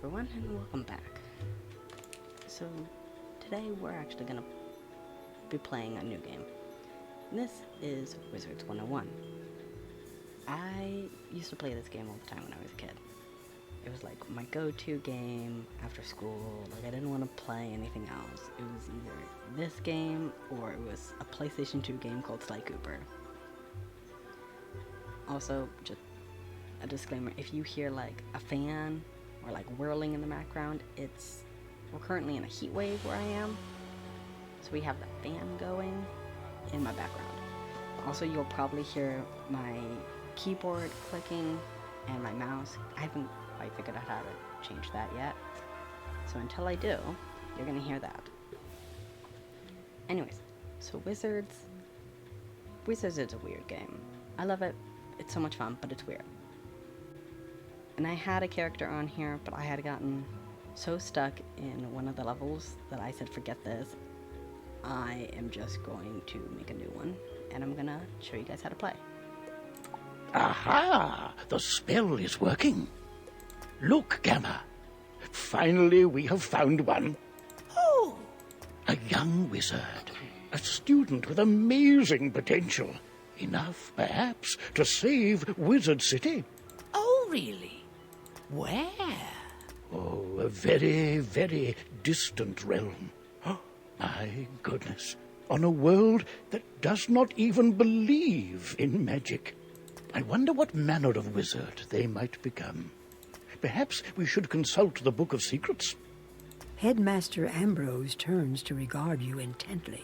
everyone, and welcome back. So, today we're actually going to be playing a new game. This is Wizards101. I used to play this game all the time when I was a kid. It was like my go-to game after school. Like, I didn't want to play anything else. It was either this game or it was a PlayStation 2 game called Sly Cooper. Also, just a disclaimer, if you hear like a fan or like whirling in the background, we're currently in a heat wave where I am, so we have the fan going in my background. Also, you'll probably hear my keyboard clicking and my mouse. I haven't quite figured out how to change that yet, so until I do, you're gonna hear that. Anyways, so Wizards is a weird game. I love it. It's so much fun, but it's weird. And I had a character on here, but I had gotten so stuck in one of the levels that I said, forget this. I am just going to make a new one, and I'm gonna show you guys how to play. Aha! The spell is working. Look, Gamma. Finally, we have found one. Oh! A young wizard. A student with amazing potential. Enough, perhaps, to save Wizard City. Oh, really? Where? Oh, a very, very distant realm. Oh, my goodness. On a world that does not even believe in magic. I wonder what manner of wizard they might become. Perhaps we should consult the Book of Secrets. Headmaster Ambrose turns to regard you intently.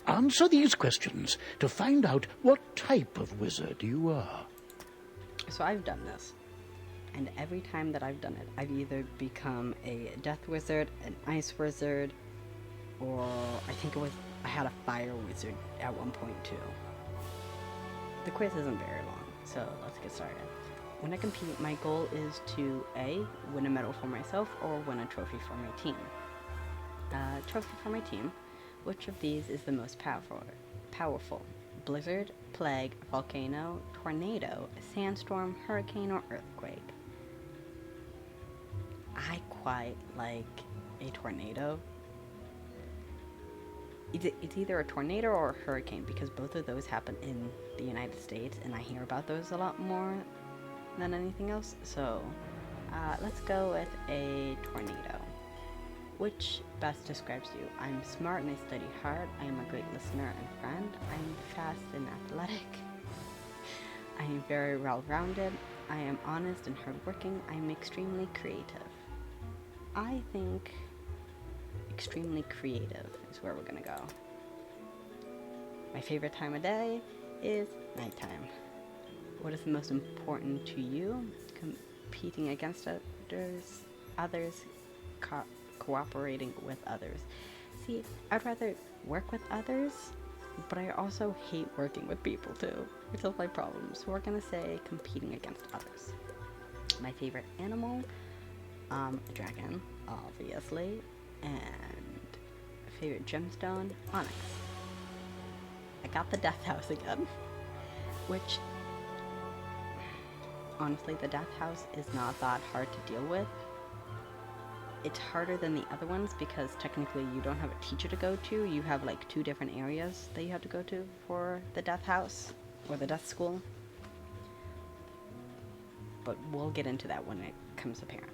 Answer these questions to find out what type of wizard you are. So I've done this, and every time that I've done it, I've either become a death wizard, an ice wizard, or I had a fire wizard at one point too. The quiz isn't very long, so let's get started. When I compete, my goal is to A, win a medal for myself, or win a trophy for my team. Trophy for my team. Which of these is the most powerful? Blizzard, plague, volcano, tornado, sandstorm, hurricane, or earthquake? I quite like a tornado. It's either a tornado or a hurricane, because both of those happen in the United States, and I hear about those a lot more than anything else. So let's go with a tornado. Which best describes you? I'm smart and I study hard. I am a great listener and friend. I am fast and athletic. I am very well-rounded. I am honest and hardworking. I am extremely creative. I think extremely creative is where we're gonna go. My favorite time of day is nighttime. What is the most important to you? Competing against others, cooperating with others. See, I'd rather work with others, but I also hate working with people too, which is my problem. So we're gonna say competing against others. My favorite animal, a dragon, obviously, and favorite gemstone, onyx. I got the death house again, which honestly, the death house is not that hard to deal with. It's harder than the other ones because technically you don't have a teacher to go to. You have like 2 different areas that you have to go to for the death house or the death school. But we'll get into that when it comes apparent.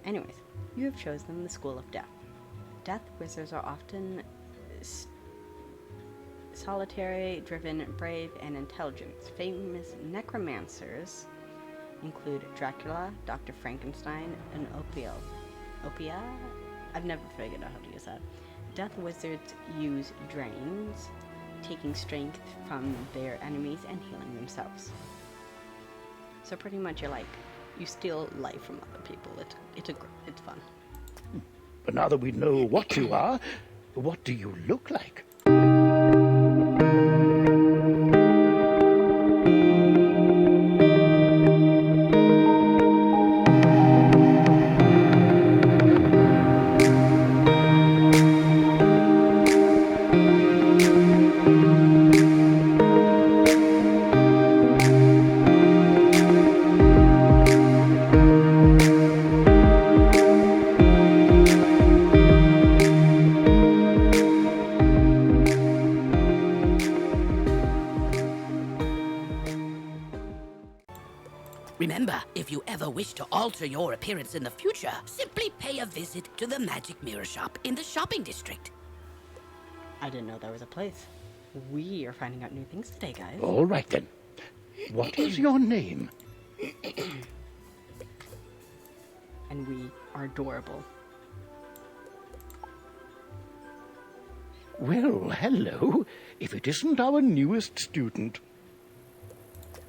Anyways, you have chosen the School of Death. Death wizards are often solitary, driven, brave, and intelligent. Famous necromancers include Dracula, Dr. Frankenstein, and Opia? I've never figured out how to use that. Death wizards use drains, taking strength from their enemies and healing themselves. So pretty much you steal life from other people. It's fun. But now that we know what you are, what do you look like? Remember, if you ever wish to alter your appearance in the future, simply pay a visit to the Magic Mirror Shop in the shopping district. I didn't know there was a place. We are finding out new things today, guys. All right, then. What is your name? And we are adorable. Well, hello, if it isn't our newest student.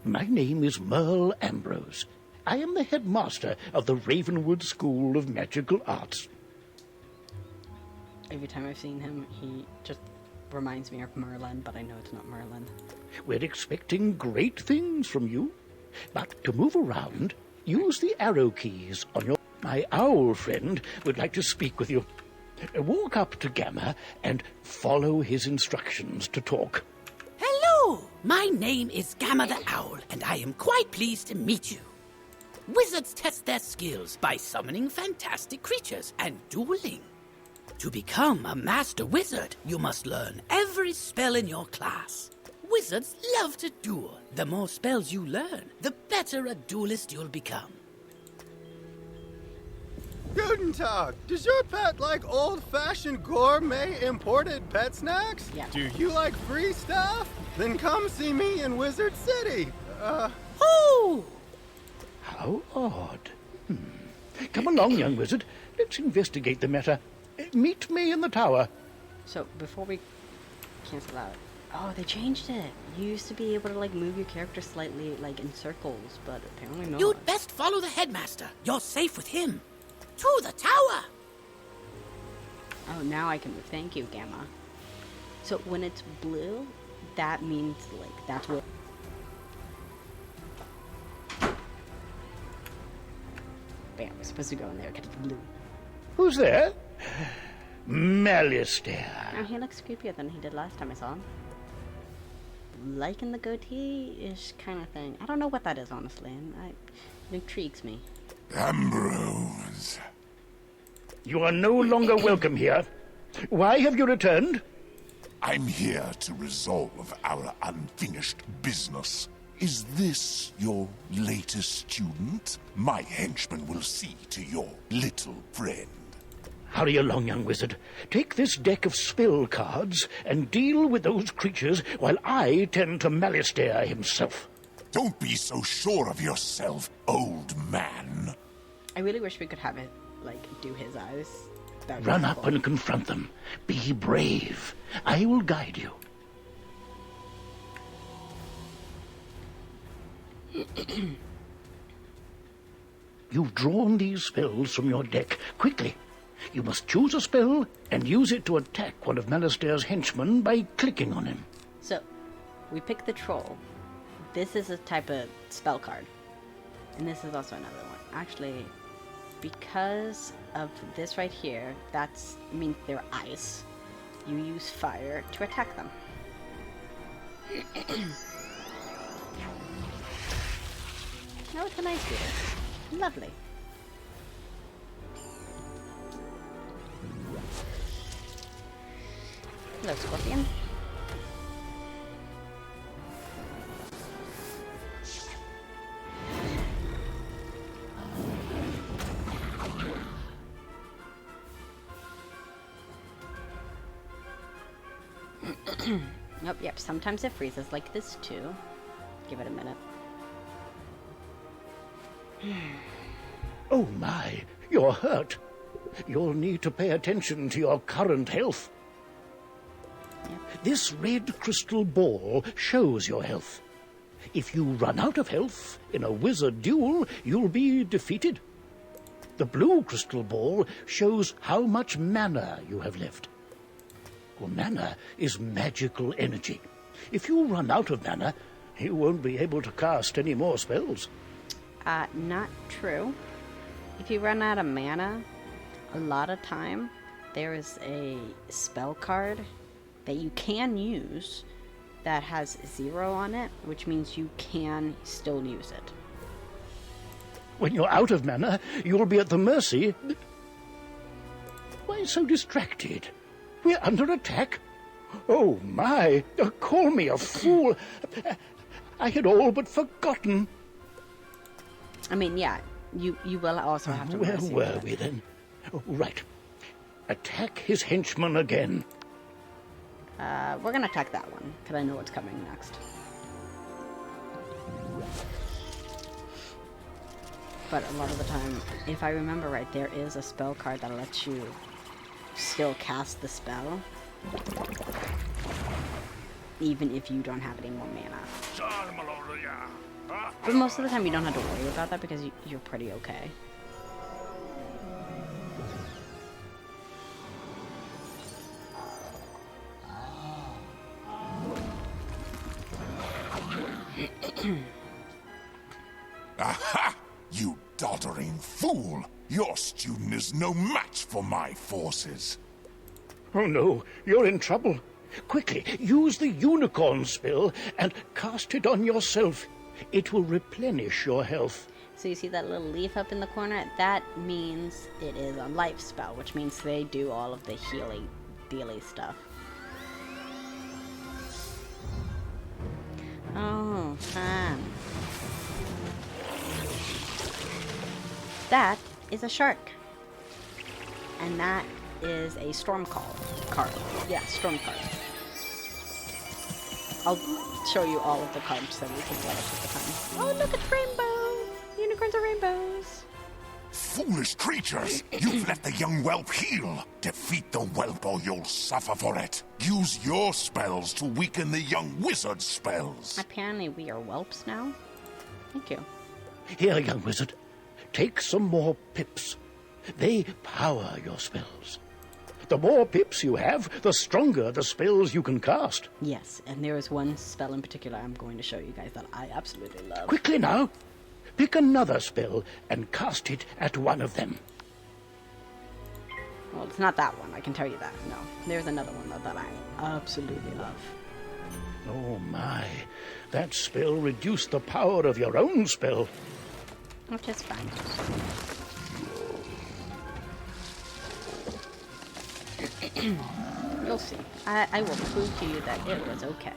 My name is Merle Ambrose. I am the headmaster of the Ravenwood School of Magical Arts. Every time I've seen him, he just reminds me of Merlin, but I know it's not Merlin. We're expecting great things from you. But to move around, use the arrow keys on your... My owl friend would like to speak with you. Walk up to Gamma and follow his instructions to talk. Hello! My name is Gamma the Owl, and I am quite pleased to meet you. Wizards test their skills by summoning fantastic creatures and dueling. To become a master wizard, you must learn every spell in your class. Wizards love to duel. The more spells you learn, the better a duelist you'll become. Guten Tag. Does your pet like old-fashioned gourmet imported pet snacks? Yeah. Do you like free stuff? Then come see me in Wizard City. Oh! How odd. Come along, young wizard. Let's investigate the matter. Meet me in the tower. So, before we cancel out... Oh, they changed it. You used to be able to, like, move your character slightly, like, in circles, but apparently not. You'd best follow the headmaster. You're safe with him. To the tower! Oh, now I can move. Thank you, Gamma. So, when it's blue, that means, like, that's what... Bam, we're supposed to go in there because it's blue. Who's there? Malistaire. Oh, he looks creepier than he did last time I saw him. Liking the goatee-ish kind of thing. I don't know what that is, honestly, and it intrigues me. Ambrose. You are no longer welcome here. Why have you returned? I'm here to resolve our unfinished business. Is this your latest student? My henchman will see to your little friend. Hurry along, young wizard. Take this deck of spell cards and deal with those creatures while I tend to Malistaire himself. Don't be so sure of yourself, old man. I really wish we could have it, like, do his eyes. That would be Run up cool. and confront them. Be brave. I will guide you. You've drawn these spells from your deck. Quickly. You must choose a spell and use it to attack one of Malistaire's henchmen by clicking on him. So, we pick the troll. This is a type of spell card. And this is also another one. Actually, because of this right here, that's means they're ice. You use fire to attack them. Oh, it's a nice beater. Lovely. Hello, Scorpion. Oh, yep, sometimes it freezes like this too. Give it a minute. Oh my, you're hurt. You'll need to pay attention to your current health. This red crystal ball shows your health. If you run out of health in a wizard duel, you'll be defeated. The blue crystal ball shows how much mana you have left. Well, mana is magical energy. If you run out of mana, you won't be able to cast any more spells. Not true. If you run out of mana, a lot of time, there is a spell card that you can use that has 0 on it, which means you can still use it. When you're out of mana, you'll be at the mercy... Why so distracted? We're under attack. Oh, my. Call me a fool. I had all but forgotten. I mean, yeah, you will also have to. Where were we then? Oh, right. Attack his henchman again. We're gonna attack that one, because I know what's coming next. But a lot of the time, if I remember right, there is a spell card that lets you still cast the spell, even if you don't have any more mana. But most of the time you don't have to worry about that because you're pretty okay. Aha! You doddering fool! Your student is no match for my forces. Oh no, you're in trouble. Quickly, use the unicorn spell and cast it on yourself. It will replenish your health. So you see that little leaf up in the corner? That means it is a life spell, which means they do all of the healing dealy stuff. Oh, fun. That is a shark. And that is a storm card. Yeah, storm card. I'll show you all of the cards that we can get at the time. Oh, look, it's rainbow! Unicorns are rainbows. Foolish creatures! You've let the young whelp heal! Defeat the whelp or you'll suffer for it! Use your spells to weaken the young wizard's spells! Apparently we are whelps now. Thank you. Here, young wizard, take some more pips. They power your spells. The more pips you have, the stronger the spells you can cast. Yes, and there is one spell in particular I'm going to show you guys that I absolutely love. Quickly now, pick another spell and cast it at one of them. Well, it's not that one, I can tell you that. No, there's another one though that I absolutely love. Oh my, that spell reduced the power of your own spell. Which is fine. You'll see. I will prove to you that it was okay.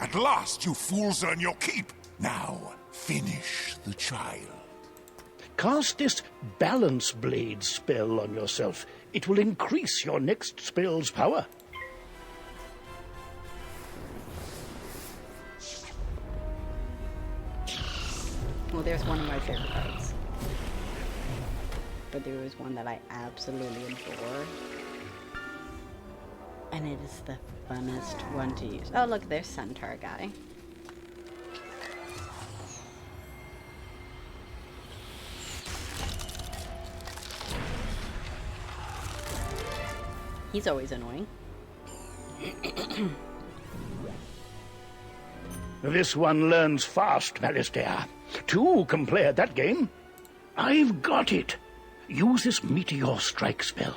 At last, you fools earn your keep! Now, finish the child. Cast this Balance Blade spell on yourself. It will increase your next spell's power. Well, there's one of my favorite cards. But there is one that I absolutely adore. And it is the funnest one to use. Oh, look, there's Centaur guy. He's always annoying. This one learns fast, Malistaire. Two can play at that game. I've got it. Use this Meteor Strike spell.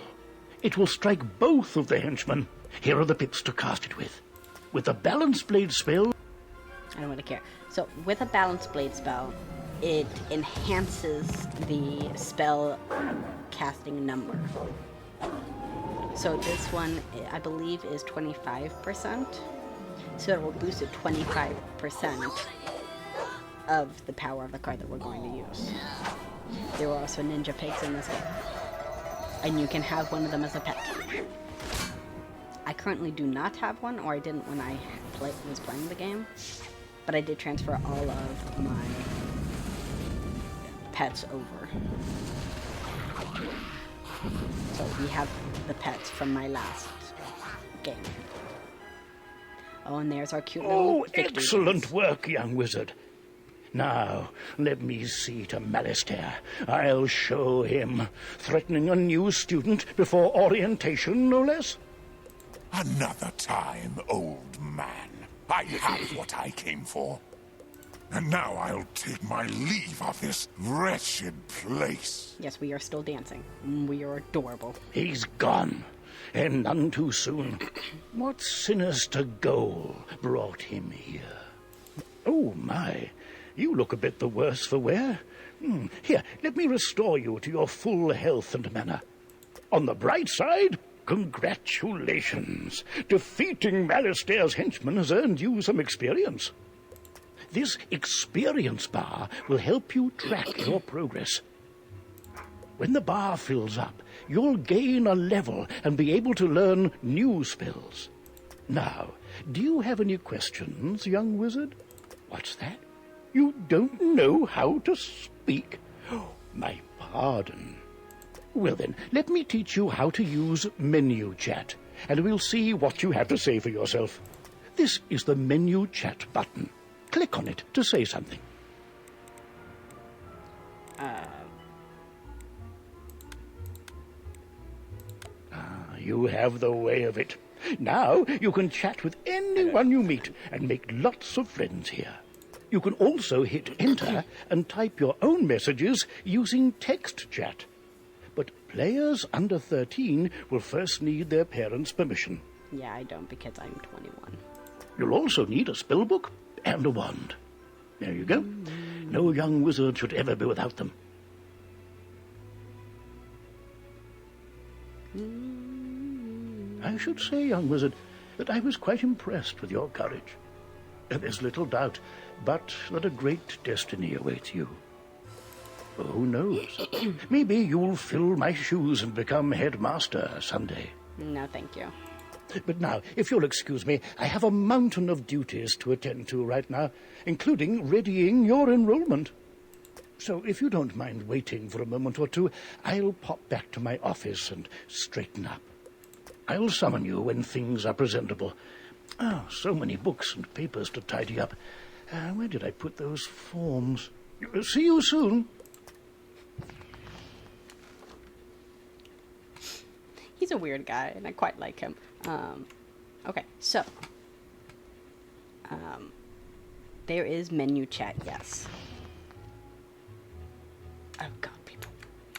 It will strike both of the henchmen. Here are the pips to cast it with. With the Balance Blade spell... I don't really care. So, with a Balance Blade spell, it enhances the spell casting number. So this one, I believe, is 25%. So it will boost it 25% of the power of the card that we're going to use. There were also ninja pigs in this game. And you can have one of them as a pet. I currently do not have one, or I didn't when I was playing the game. But I did transfer all of my pets over. So we have the pets from my last game. Oh, and there's our cute little victory excellent dance. work, young wizard. Now, let me see to Malistaire. I'll show him. Threatening a new student before orientation, no less? Another time, old man. I have what I came for. And now I'll take my leave of this wretched place. Yes, we are still dancing. We are adorable. He's gone, and none too soon. What sinister goal brought him here? Oh, my. You look a bit the worse for wear. Here, let me restore you to your full health and manner. On the bright side, congratulations. Defeating Malistaire's henchmen has earned you some experience. This experience bar will help you track your progress. When the bar fills up, you'll gain a level and be able to learn new spells. Now, do you have any questions, young wizard? What's that? You don't know how to speak? Oh, my pardon. Well then, let me teach you how to use menu chat, and we'll see what you have to say for yourself. This is the menu chat button. Click on it to say something. You have the way of it. Now you can chat with anyone you meet and make lots of friends here. You can also hit enter and type your own messages using text chat. But players under 13 will first need their parents' permission. Yeah, I don't because I'm 21. You'll also need a spellbook and a wand. There you go. No young wizard should ever be without them. I should say, young wizard, that I was quite impressed with your courage. There's little doubt, but that a great destiny awaits you. Who knows? Maybe you'll fill my shoes and become headmaster someday. No, thank you. But now, if you'll excuse me, I have a mountain of duties to attend to right now, including readying your enrollment. So if you don't mind waiting for a moment or two, I'll pop back to my office and straighten up. I'll summon you when things are presentable. Oh, so many books and papers to tidy up. Where did I put those forms? See you soon. He's a weird guy, and I quite like him. Okay, so. There is menu chat, yes. Oh god, people.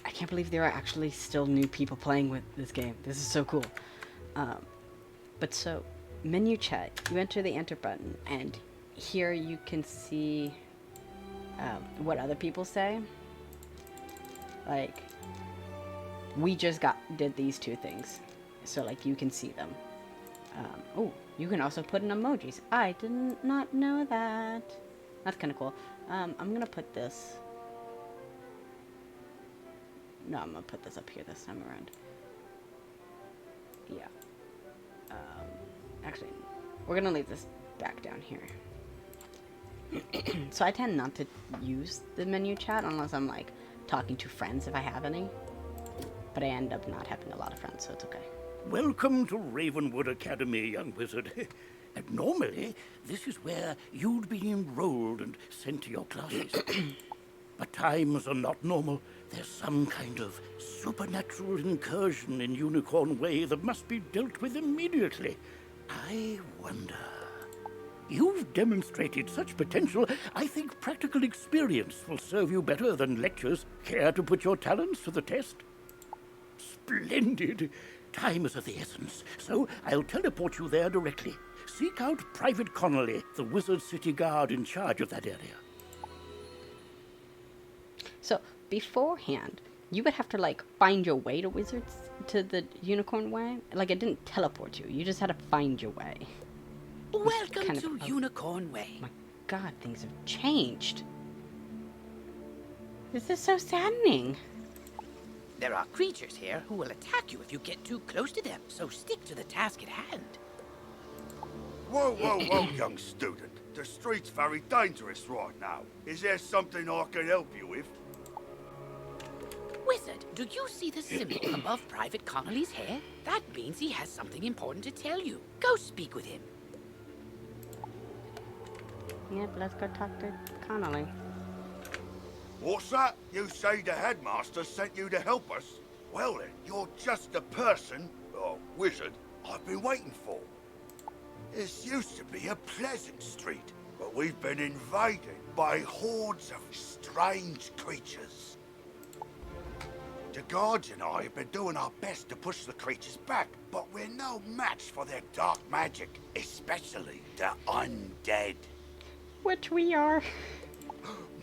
I can't believe there are actually still new people playing with this game. This is so cool. But so, menu chat, you enter the enter button, and here you can see what other people say. Like, we just did these two things. So, like, you can see them. Oh, you can also put in emojis. I did not know that. That's kind of cool. I'm gonna put this... No, I'm gonna put this up here this time around. Yeah. Actually, we're gonna leave this back down here. So I tend not to use the menu chat unless I'm, like, talking to friends if I have any. But I end up not having a lot of friends, so it's okay. Welcome to Ravenwood Academy, young wizard. And normally, this is where you'd be enrolled and sent to your classes. But times are not normal. There's some kind of supernatural incursion in Unicorn Way that must be dealt with immediately. I wonder... You've demonstrated such potential, I think practical experience will serve you better than lectures. Care to put your talents to the test? Splendid! Time is of the essence, so I'll teleport you there directly. Seek out Private Connolly, the Wizard City Guard in charge of that area. So, beforehand, you would have to, like, find your way to the Unicorn Way. Like, it didn't teleport you. You just had to find your way. Welcome to Unicorn Way. My god, things have changed. This is so saddening. There are creatures here who will attack you if you get too close to them, so stick to the task at hand. Whoa, whoa, whoa, young student. The street's very dangerous right now. Is there something I can help you with? Wizard, do you see the symbol above Private Connolly's hair? That means he has something important to tell you. Go speak with him. Yep, let's go talk to Connolly. What's that? You say the headmaster sent you to help us? Well then, you're just the person, or wizard, I've been waiting for. This used to be a pleasant street, but we've been invaded by hordes of strange creatures. The guards and I have been doing our best to push the creatures back, but we're no match for their dark magic, especially the undead. Which we are.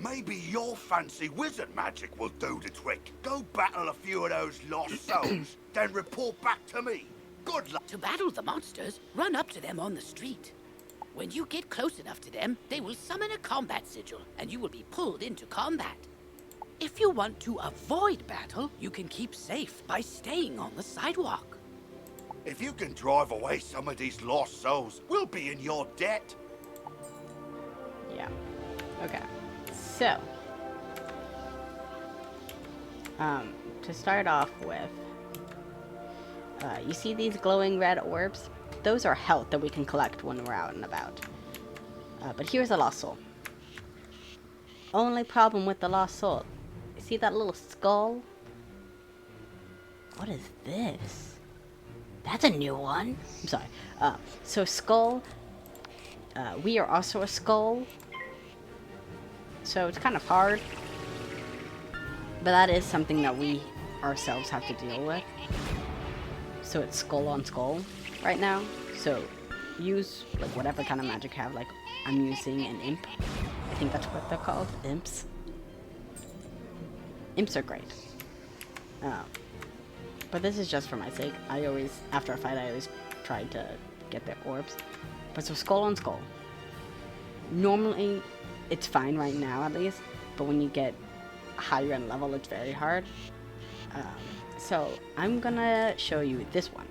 Maybe your fancy wizard magic will do the trick. Go battle a few of those lost souls, then report back to me. Good luck. To battle the monsters, run up to them on the street. When you get close enough to them, they will summon a combat sigil, and you will be pulled into combat. If you want to avoid battle, you can keep safe by staying on the sidewalk. If you can drive away some of these lost souls, we'll be in your debt. Yeah. Okay. So, to start off with, you see these glowing red orbs? Those are health that we can collect when we're out and about. But here's a lost soul. Only problem with the lost soul. You see that little skull? What is this? That's a new one. I'm sorry. So skull. We are also a skull. So it's kind of hard. But that is something that we ourselves have to deal with. So it's skull on skull right now. So use like whatever kind of magic you have. Like I'm using an imp. I think that's what they're called. Imps. Imps are great. But this is just for my sake. I always, after a fight, I always try to get their orbs. But so skull on skull. Normally, it's fine right now at least. But when you get higher in level, it's very hard. So I'm gonna show you this one.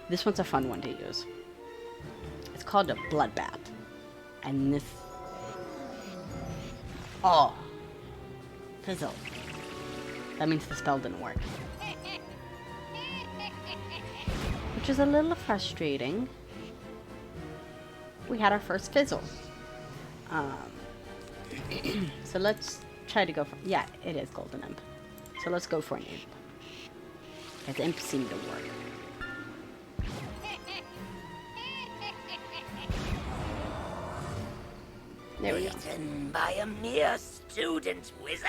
This one's a fun one to use. It's called a bloodbath. And this... Oh! Fizzle. That means the spell didn't work. Which is a little frustrating. We had our first fizzle. So let's try to go for... Yeah, it is golden imp. So let's go for an imp. Because imps seem to work. There we go. Beaten by a mere student wizard.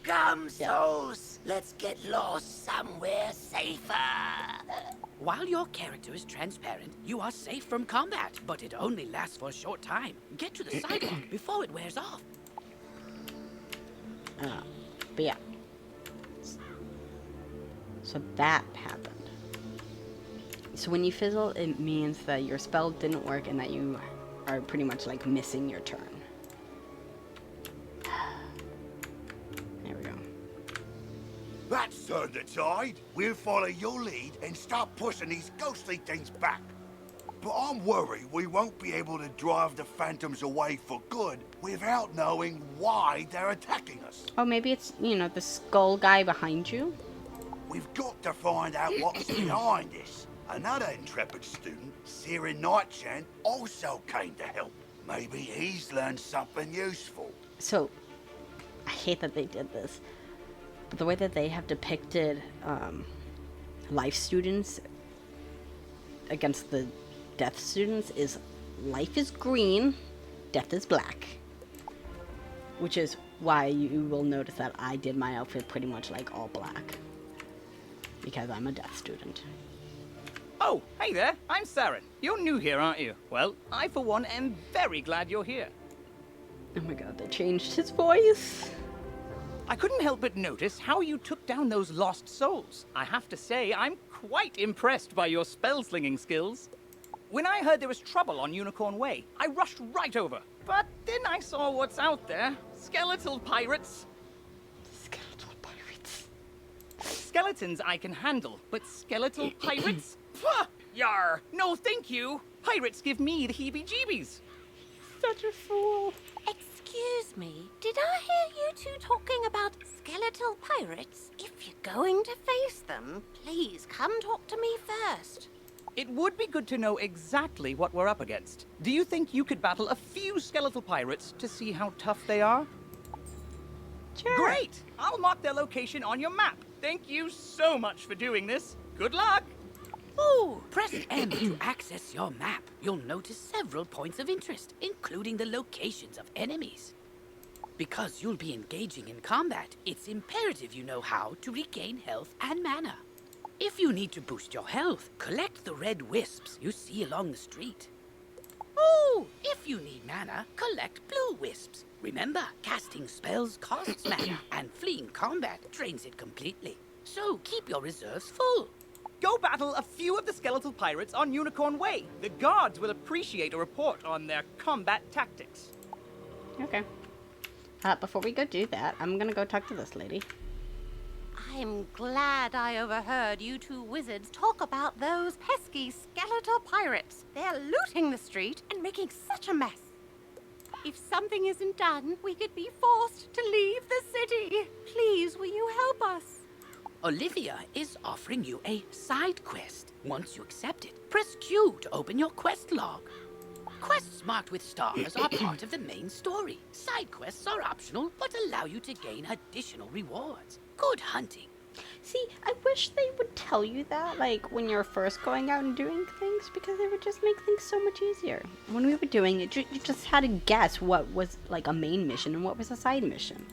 Come, souls, let's get lost somewhere safer. While your character is transparent, you are safe from combat, but it only lasts for a short time. Get to the sidewalk before it wears off. But yeah. So that happened. So when you fizzle, it means that your spell didn't work and that you are pretty much like missing your turn. There we go. That's turned the tide. We'll follow your lead and start pushing these ghostly things back. But I'm worried we won't be able to drive the phantoms away for good without knowing why they're attacking us. Oh, maybe it's, you know, the skull guy behind you? We've got to find out what's behind this. Another intrepid student, Siren Nightchant, also came to help. Maybe he's learned something useful. So, I hate that they did this. But the way that they have depicted life students against the death students is life is green, death is black. Which is why you will notice that I did my outfit pretty much like all black. Because I'm a death student. Oh, hey there, I'm Saren. You're new here, aren't you? Well, I for one am very glad you're here. Oh my god, they changed his voice. I couldn't help but notice how you took down those lost souls. I have to say, I'm quite impressed by your spell-slinging skills. When I heard there was trouble on Unicorn Way, I rushed right over. But then I saw what's out there. Skeletal pirates. Skeletal pirates. Skeletons I can handle, but skeletal pirates? Pah! Yar! No thank you! Pirates give me the heebie-jeebies. Such a fool. Excuse me, did I hear you two talking about skeletal pirates? If you're going to face them, please come talk to me first. It would be good to know exactly what we're up against. Do you think you could battle a few skeletal pirates to see how tough they are? Sure. Great! I'll mark their location on your map. Thank you so much for doing this. Good luck! Ooh, press M to access your map. You'll notice several points of interest, including the locations of enemies. Because you'll be engaging in combat, it's imperative you know how to regain health and mana. If you need to boost your health, collect the red wisps you see along the street. Ooh, if you need mana, collect blue wisps. Remember, casting spells costs mana, and fleeing combat drains it completely. So keep your reserves full. Go battle a few of the skeletal pirates on Unicorn Way. The guards will appreciate a report on their combat tactics. Okay. Before we go do that, I'm gonna go talk to this lady. I'm glad I overheard you two wizards talk about those pesky skeletal pirates. They're looting the street and making such a mess. If something isn't done, we could be forced to leave the city. Please, will you help us? Olivia is offering you a side quest. Once you accept it, press Q to open your quest log. Quests marked with stars are part of the main story. Side quests are optional, but allow you to gain additional rewards. Good hunting. See, I wish they would tell you that, like, when you're first going out and doing things, because it would just make things so much easier. When we were doing it, you just had to guess what was, like, a main mission and what was a side mission.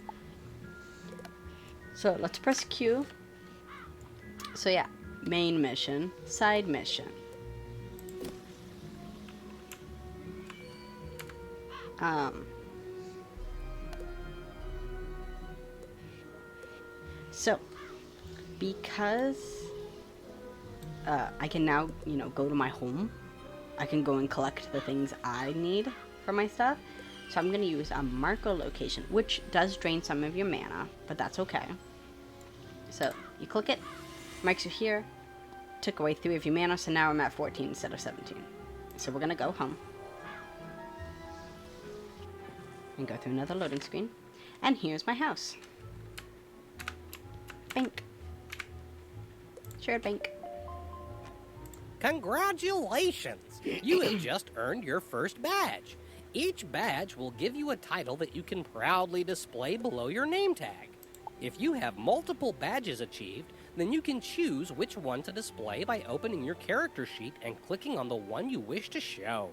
So, let's press Q. So, yeah, main mission, side mission. So, because I can now, go to my home, I can go and collect the things I need for my stuff. So I'm going to use a Marco location, which does drain some of your mana, but that's okay. So you click it, marks you here, took away 3 of your mana, so now I'm at 14 instead of 17. So we're going to go home. And go through another loading screen. And here's my house. Bank. Shared bank. Congratulations! You have just earned your first badge. Each badge will give you a title that you can proudly display below your name tag. If you have multiple badges achieved, then you can choose which one to display by opening your character sheet and clicking on the one you wish to show.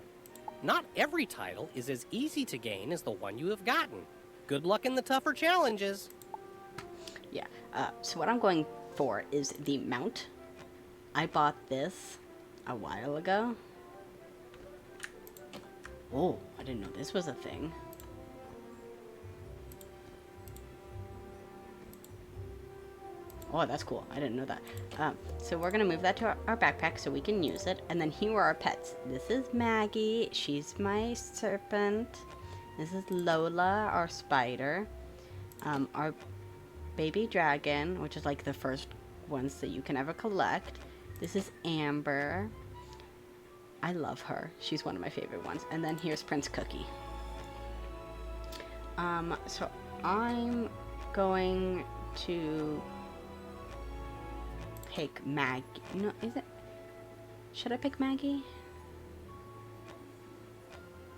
Not every title is as easy to gain as the one you have gotten. Good luck in the tougher challenges. Yeah, so what I'm going for is the mount. I bought this a while ago. Oh, I didn't know this was a thing. Oh, that's cool. I didn't know that. So we're going to move that to our backpack so we can use it. And then here are our pets. This is Maggie. She's my serpent. This is Lola, our spider. Our baby dragon, which is like the first ones that you can ever collect. This is Amber. I love her. She's one of my favorite ones. And then here's Prince Cookie. So I'm going to pick Maggie. No, is it? Should I pick Maggie?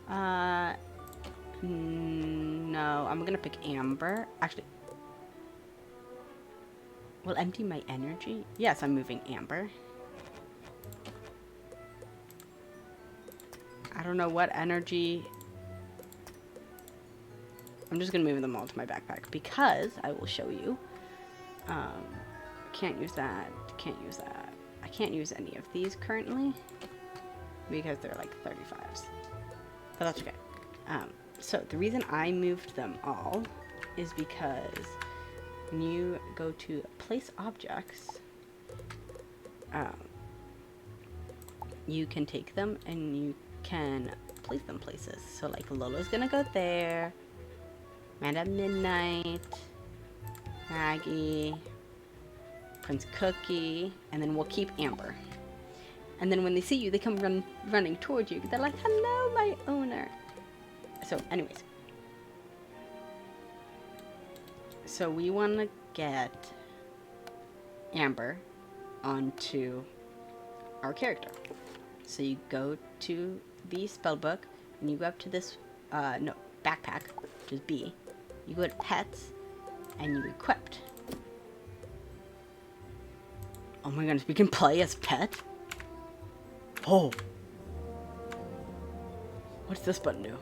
No, I'm gonna pick Amber. Actually, will empty my energy? Yes, I'm moving Amber. I don't know what energy. I'm just gonna move them all to my backpack because I will show you. Can't use that. Can't use that. I can't use any of these currently because they're like 35s. But that's okay. So the reason I moved them all is because when you go to place objects, you can take them and you can place them places. So like Lola's gonna go there, Madame Midnight, Maggie, Prince Cookie, and then we'll keep Amber. And then when they see you, they come running towards you. They're like, hello, my owner. So anyways. So we want to get Amber onto our character. So you go to the spellbook, and you go up to this, backpack, which is B. You go to pets, and you equipped. Oh my goodness, we can play as pet? Oh. What's this button do?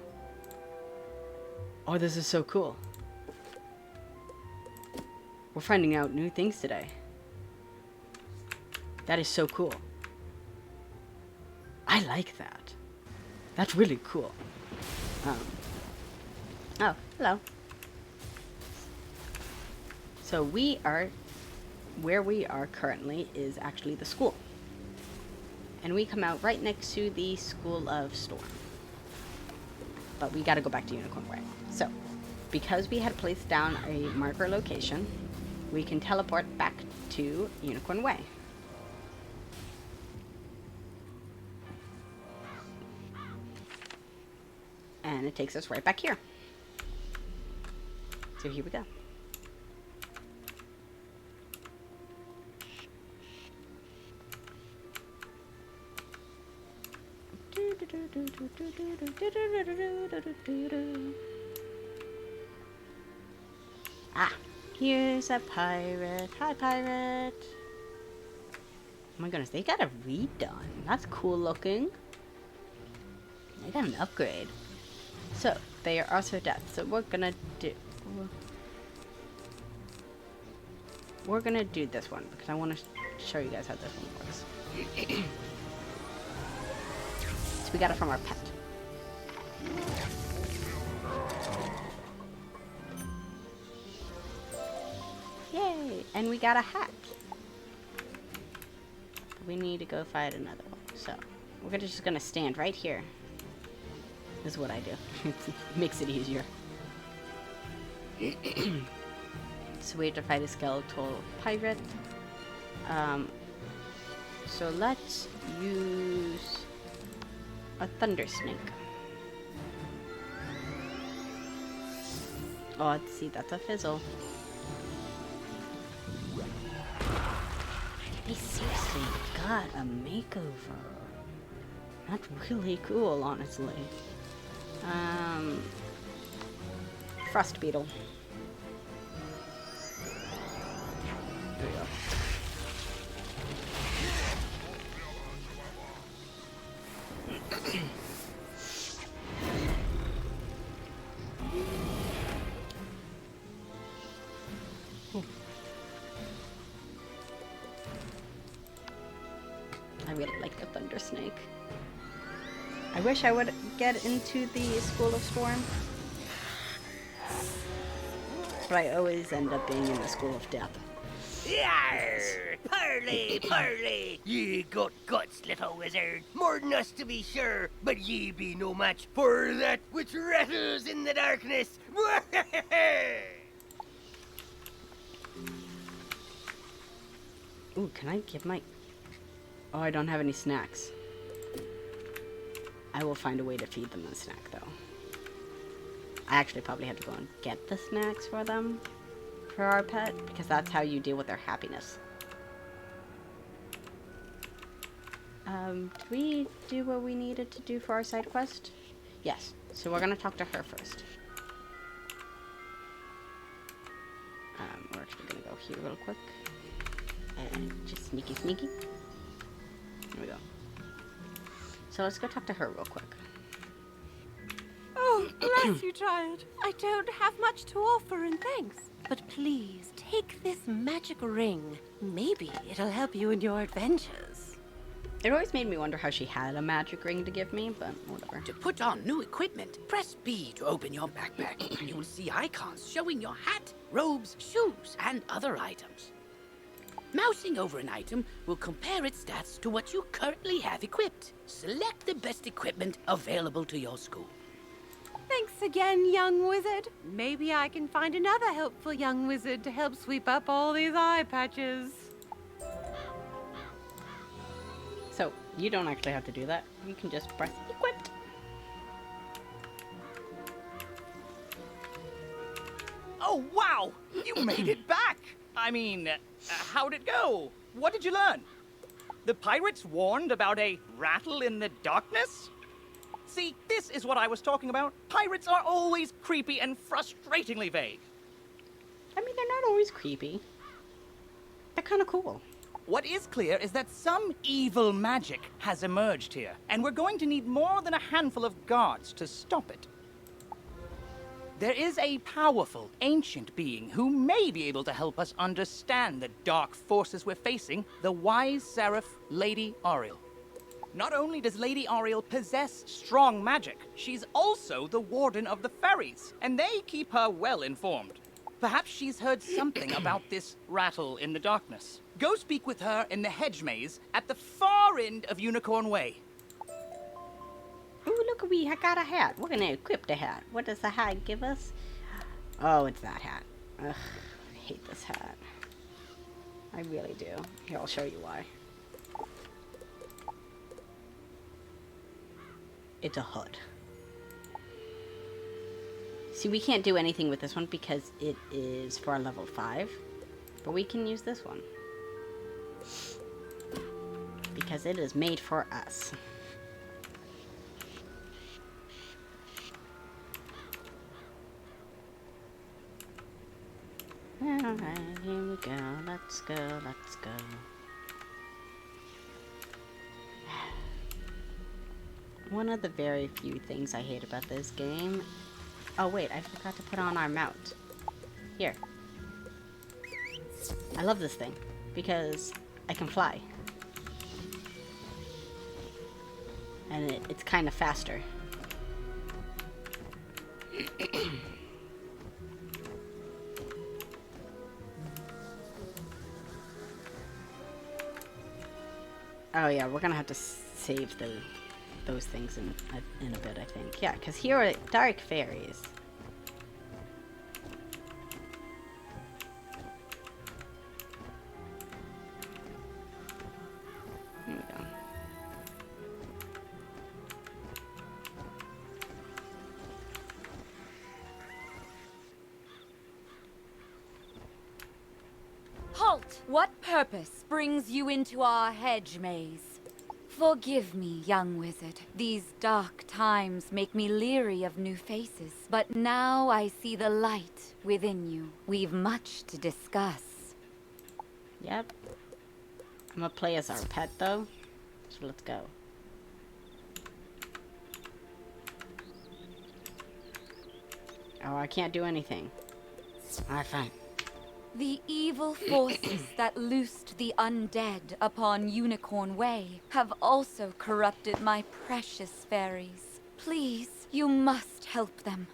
Oh, this is so cool. We're finding out new things today. That is so cool. I like that. That's really cool. Oh, hello. So we are where we are currently is actually the school. And we come out right next to the School of Storm. But we gotta go back to Unicorn Way. So, because we had placed down a marker location, we can teleport back to Unicorn Way. And it takes us right back here. So here we go. Ah, here's a pirate. Hi, pirate. Oh my goodness, they got a redone. That's cool looking. They got an upgrade. So, they are also death. So we're gonna do this one because I want to show you guys how this one works. So we got it from our pet. Yay! And we got a hat. But we need to go find another one. So we're just gonna stand right here. This is what I do. It makes it easier. So we have to fight a skeletal pirate. So let's use a thunder snake. Oh, let's see, that's a fizzle. They seriously got a makeover. That's really cool, honestly. Frost beetle. There we go. I really like the thunder snake. I wish I would get into the School of Storm, but I always end up being in the School of Death. Yarr! Parley, parley! Ye got guts, little wizard. More than us to be sure, but ye be no match for that which rattles in the darkness. Ooh, can I give my... Oh, I don't have any snacks. I will find a way to feed them a snack, though. I actually probably have to go and get the snacks for them, for our pet, because that's how you deal with their happiness. Did we do what we needed to do for our side quest? Yes, so we're gonna talk to her first. We're actually gonna go here real quick. And just sneaky. There we go. So let's go talk to her real quick. Oh, bless you, child. I don't have much to offer in thanks. But please, take this magic ring. Maybe it'll help you in your adventures. It always made me wonder how she had a magic ring to give me, but whatever. To put on new equipment, press B to open your backpack. You will see icons showing your hat, robes, shoes, and other items. Mousing over an item will compare its stats to what you currently have equipped. Select the best equipment available to your school. Thanks again, young wizard. Maybe I can find another helpful young wizard to help sweep up all these eye patches. So, you don't actually have to do that. You can just press equipped. Oh, wow! You made it back! I mean, how'd it go? What did you learn? The pirates warned about a rattle in the darkness? See, this is what I was talking about. Pirates are always creepy and frustratingly vague. I mean, they're not always creepy. They're kind of cool. What is clear is that some evil magic has emerged here, and we're going to need more than a handful of guards to stop it. There is a powerful, ancient being who may be able to help us understand the dark forces we're facing, the wise seraph, Lady Ariel. Not only does Lady Ariel possess strong magic, she's also the warden of the ferries, and they keep her well informed. Perhaps she's heard something about this rattle in the darkness. Go speak with her in the hedge maze at the far end of Unicorn Way. Ooh, look, I got a hat. We're gonna equip the hat. What does the hat give us? Oh, it's that hat. Ugh, I hate this hat. I really do. Here, I'll show you why. It's a hood. See, we can't do anything with this one because it is for a level 5. But we can use this one. Because it is made for us. Alright, here we go. Let's go, let's go. One of the very few things I hate about this game... Oh wait, I forgot to put on our mount. Here. I love this thing, because I can fly. And it's kind of faster. Oh yeah, we're gonna have to save those things in a bit, I think. Yeah, because here are dark fairies. Here we go. Halt! What purpose brings you into our hedge maze? Forgive me, young wizard. These dark times make me leery of new faces. But now I see the light within you. We've much to discuss. Yep. I'm gonna play as our pet, though. So let's go. Oh, I can't do anything. Alright, fine. The evil forces that loosed the undead upon Unicorn Way have also corrupted my precious fairies. Please, you must help them.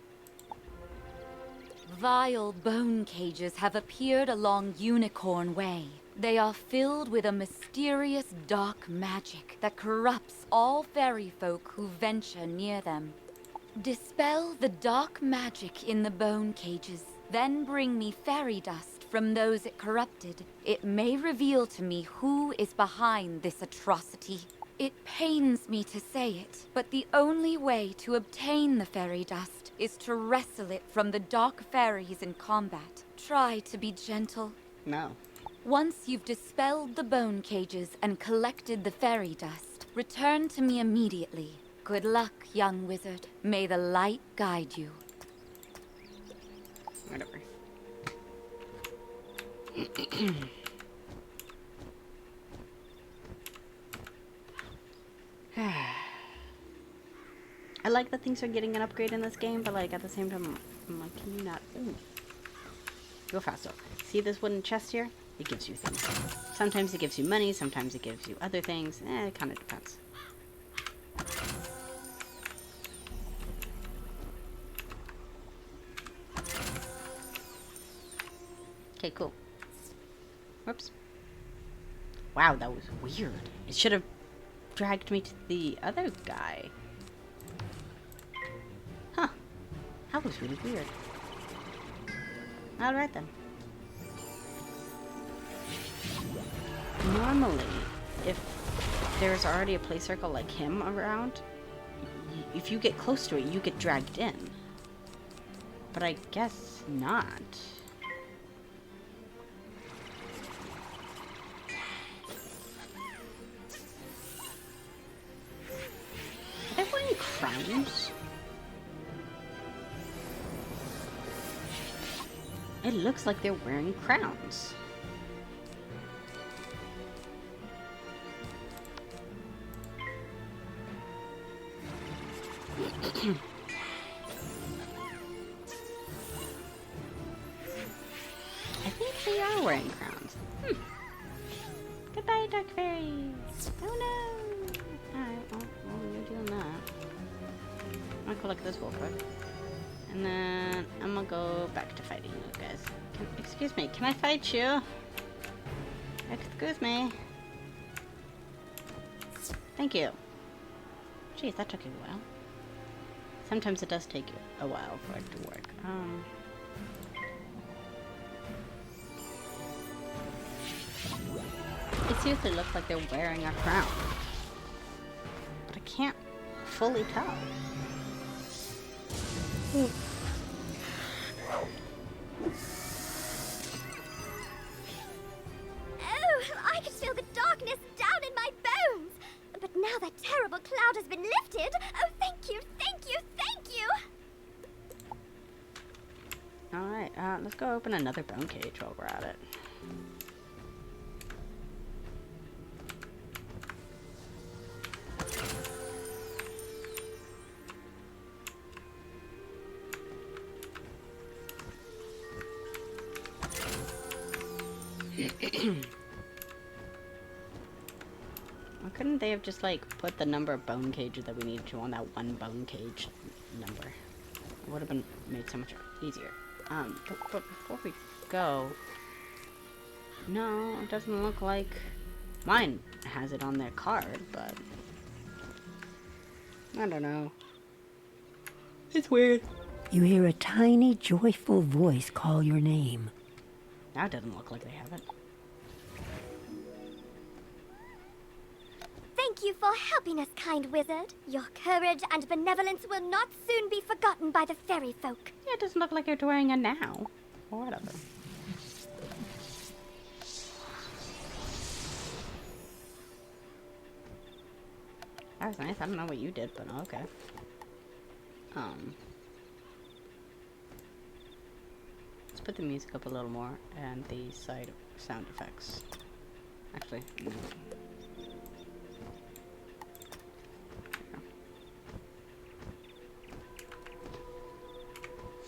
Vile bone cages have appeared along Unicorn Way. They are filled with a mysterious dark magic that corrupts all fairy folk who venture near them. Dispel the dark magic in the bone cages, then bring me fairy dust from those it corrupted. It may reveal to me who is behind this atrocity. It pains me to say it, but the only way to obtain the fairy dust is to wrestle it from the dark fairies in combat. Try to be gentle. No. Once you've dispelled the bone cages and collected the fairy dust, return to me immediately. Good luck, young wizard. May the light guide you. Whatever. I like that things are getting an upgrade in this game, but like at the same time, I'm like, can you not? Ooh. Go faster. See this wooden chest here? It gives you things. Sometimes it gives you money, sometimes it gives you other things. It kind of depends. Okay, cool. Whoops. Wow, that was weird. It should have dragged me to the other guy. Huh. That was really weird. Alright then. Normally, if there's already a play circle like him around, if you get close to it, you get dragged in. But I guess not. Are they wearing crowns? It looks like they're wearing crowns. I think they are wearing crowns. Goodbye, dark fairies. Oh no! Alright, well, you're doing that. I'll collect this real quick. And then I'm gonna go back to fighting you guys. Excuse me, can I fight you? Excuse me. Thank you. Jeez, that took you a while. Sometimes it does take you a while for it to work. It seriously looks like they're wearing a crown. But I can't fully tell. Oh, I can feel the darkness down in my bones. But now that terrible cloud has been lifted. Oh, thank you, thank you, thank you. Alright, let's go open another bone cage while we're at it. Why couldn't they have just like put the number of bone cages that we needed to on that one bone cage number? It would have been made so much easier. But before we go, no, it doesn't look like mine has it on their card, but I don't know. It's weird. You hear a tiny, joyful voice call your name. That doesn't look like they have it. Thank you for helping us, kind wizard. Your courage and benevolence will not soon be forgotten by the fairy folk. Yeah, it doesn't look like you're wearing it now. Or whatever. That was nice. I don't know what you did, but okay. Let's put the music up a little more and the side sound effects. Actually, no.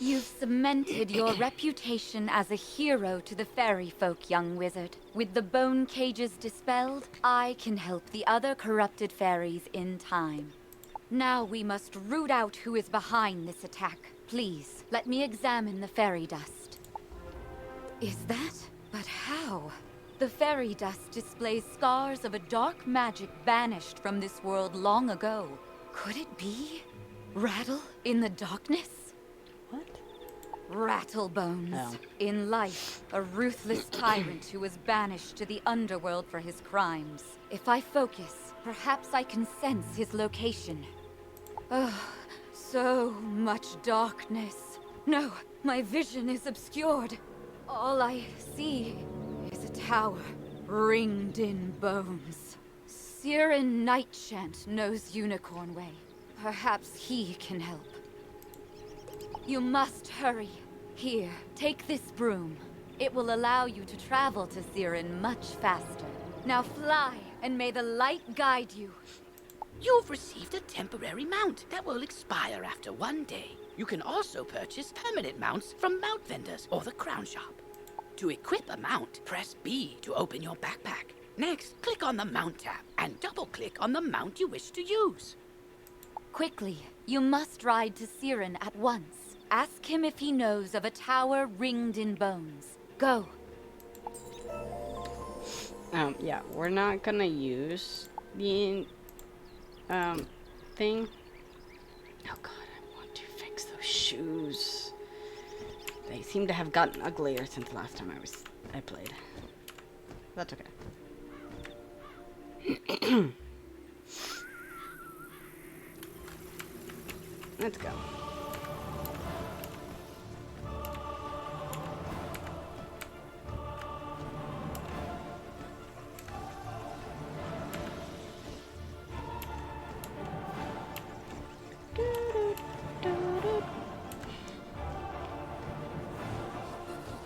You've cemented your reputation as a hero to the fairy folk, young wizard. With the bone cages dispelled, I can help the other corrupted fairies in time. Now we must root out who is behind this attack. Please, let me examine the fairy dust. Is that? But how? The fairy dust displays scars of a dark magic banished from this world long ago. Could it be? Rattle in the darkness? What? Rattlebones. Oh. In life, a ruthless tyrant who was banished to the underworld for his crimes. If I focus, perhaps I can sense his location. Oh, so much darkness. No, my vision is obscured. All I see is a tower ringed in bones. Siren Nightchant knows Unicorn Way. Perhaps he can help. You must hurry. Here, take this broom. It will allow you to travel to Siren much faster. Now fly, and may the light guide you. You've received a temporary mount that will expire after 1 day. You can also purchase permanent mounts from mount vendors or the crown shop. To equip a mount, press B to open your backpack. Next, click on the Mount tab and double-click on the mount you wish to use. Quickly, you must ride to Siren at once. Ask him if he knows of a tower ringed in bones. Go. Yeah, we're not gonna use the, thing. Oh god, I want to fix those shoes. They seem to have gotten uglier since last time I played. That's okay. Let's go.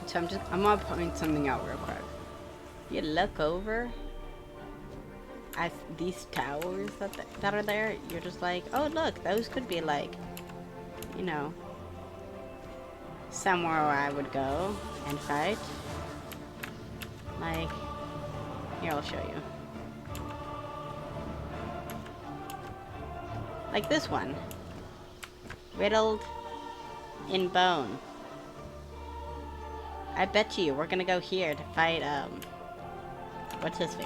So I'm gonna point something out real quick. You look over at these towers that are there, you're just like, oh look, those could be like, you know, somewhere where I would go and fight. Like, here, I'll show you. Like this one. Riddled in bone. I bet you we're gonna go here to fight, what's his face?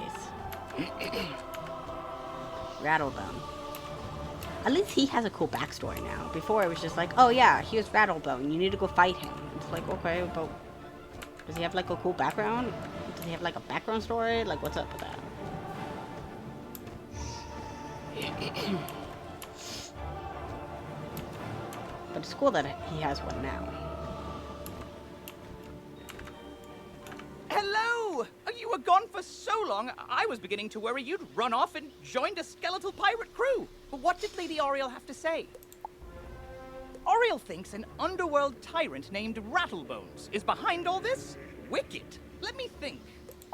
Rattlebone. At least he has a cool backstory now. Before it was just like, oh yeah, here's Rattlebone, you need to go fight him. It's like, okay, but does he have like a cool background? Does he have like a background story? Like, what's up with that? But it's cool that he has one now. Hello! You were gone for so long, I was beginning to worry you'd run off and joined a skeletal pirate crew. But what did Lady Oriel have to say? Oriel thinks an underworld tyrant named Rattlebones is behind all this? Wicked. Let me think.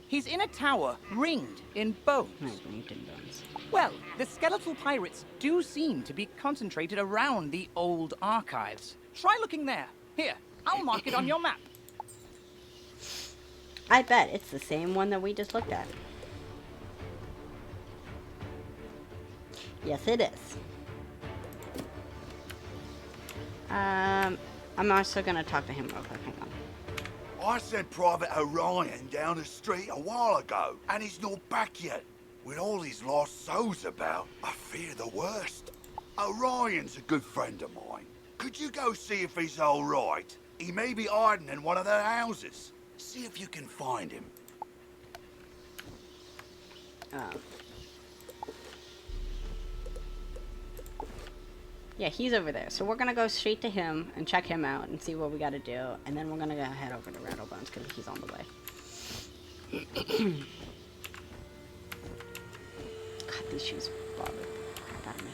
He's in a tower, ringed in bones. Ringed in bones. Well, the skeletal pirates do seem to be concentrated around the old archives. Try looking there. Here, I'll mark it on your map. I bet it's the same one that we just looked at. Yes, it is. I'm also gonna talk to him real quick. Hang on. I sent Private Orion down the street a while ago, and he's not back yet. With all these lost souls about, I fear the worst. Orion's a good friend of mine. Could you go see if he's all right? He may be hiding in one of their houses. See if you can find him. Yeah, he's over there. So we're gonna go straight to him and check him out and see what we gotta do. And then we're gonna go head over to Rattlebones because he's on the way. God, these shoes bother the crap out of me.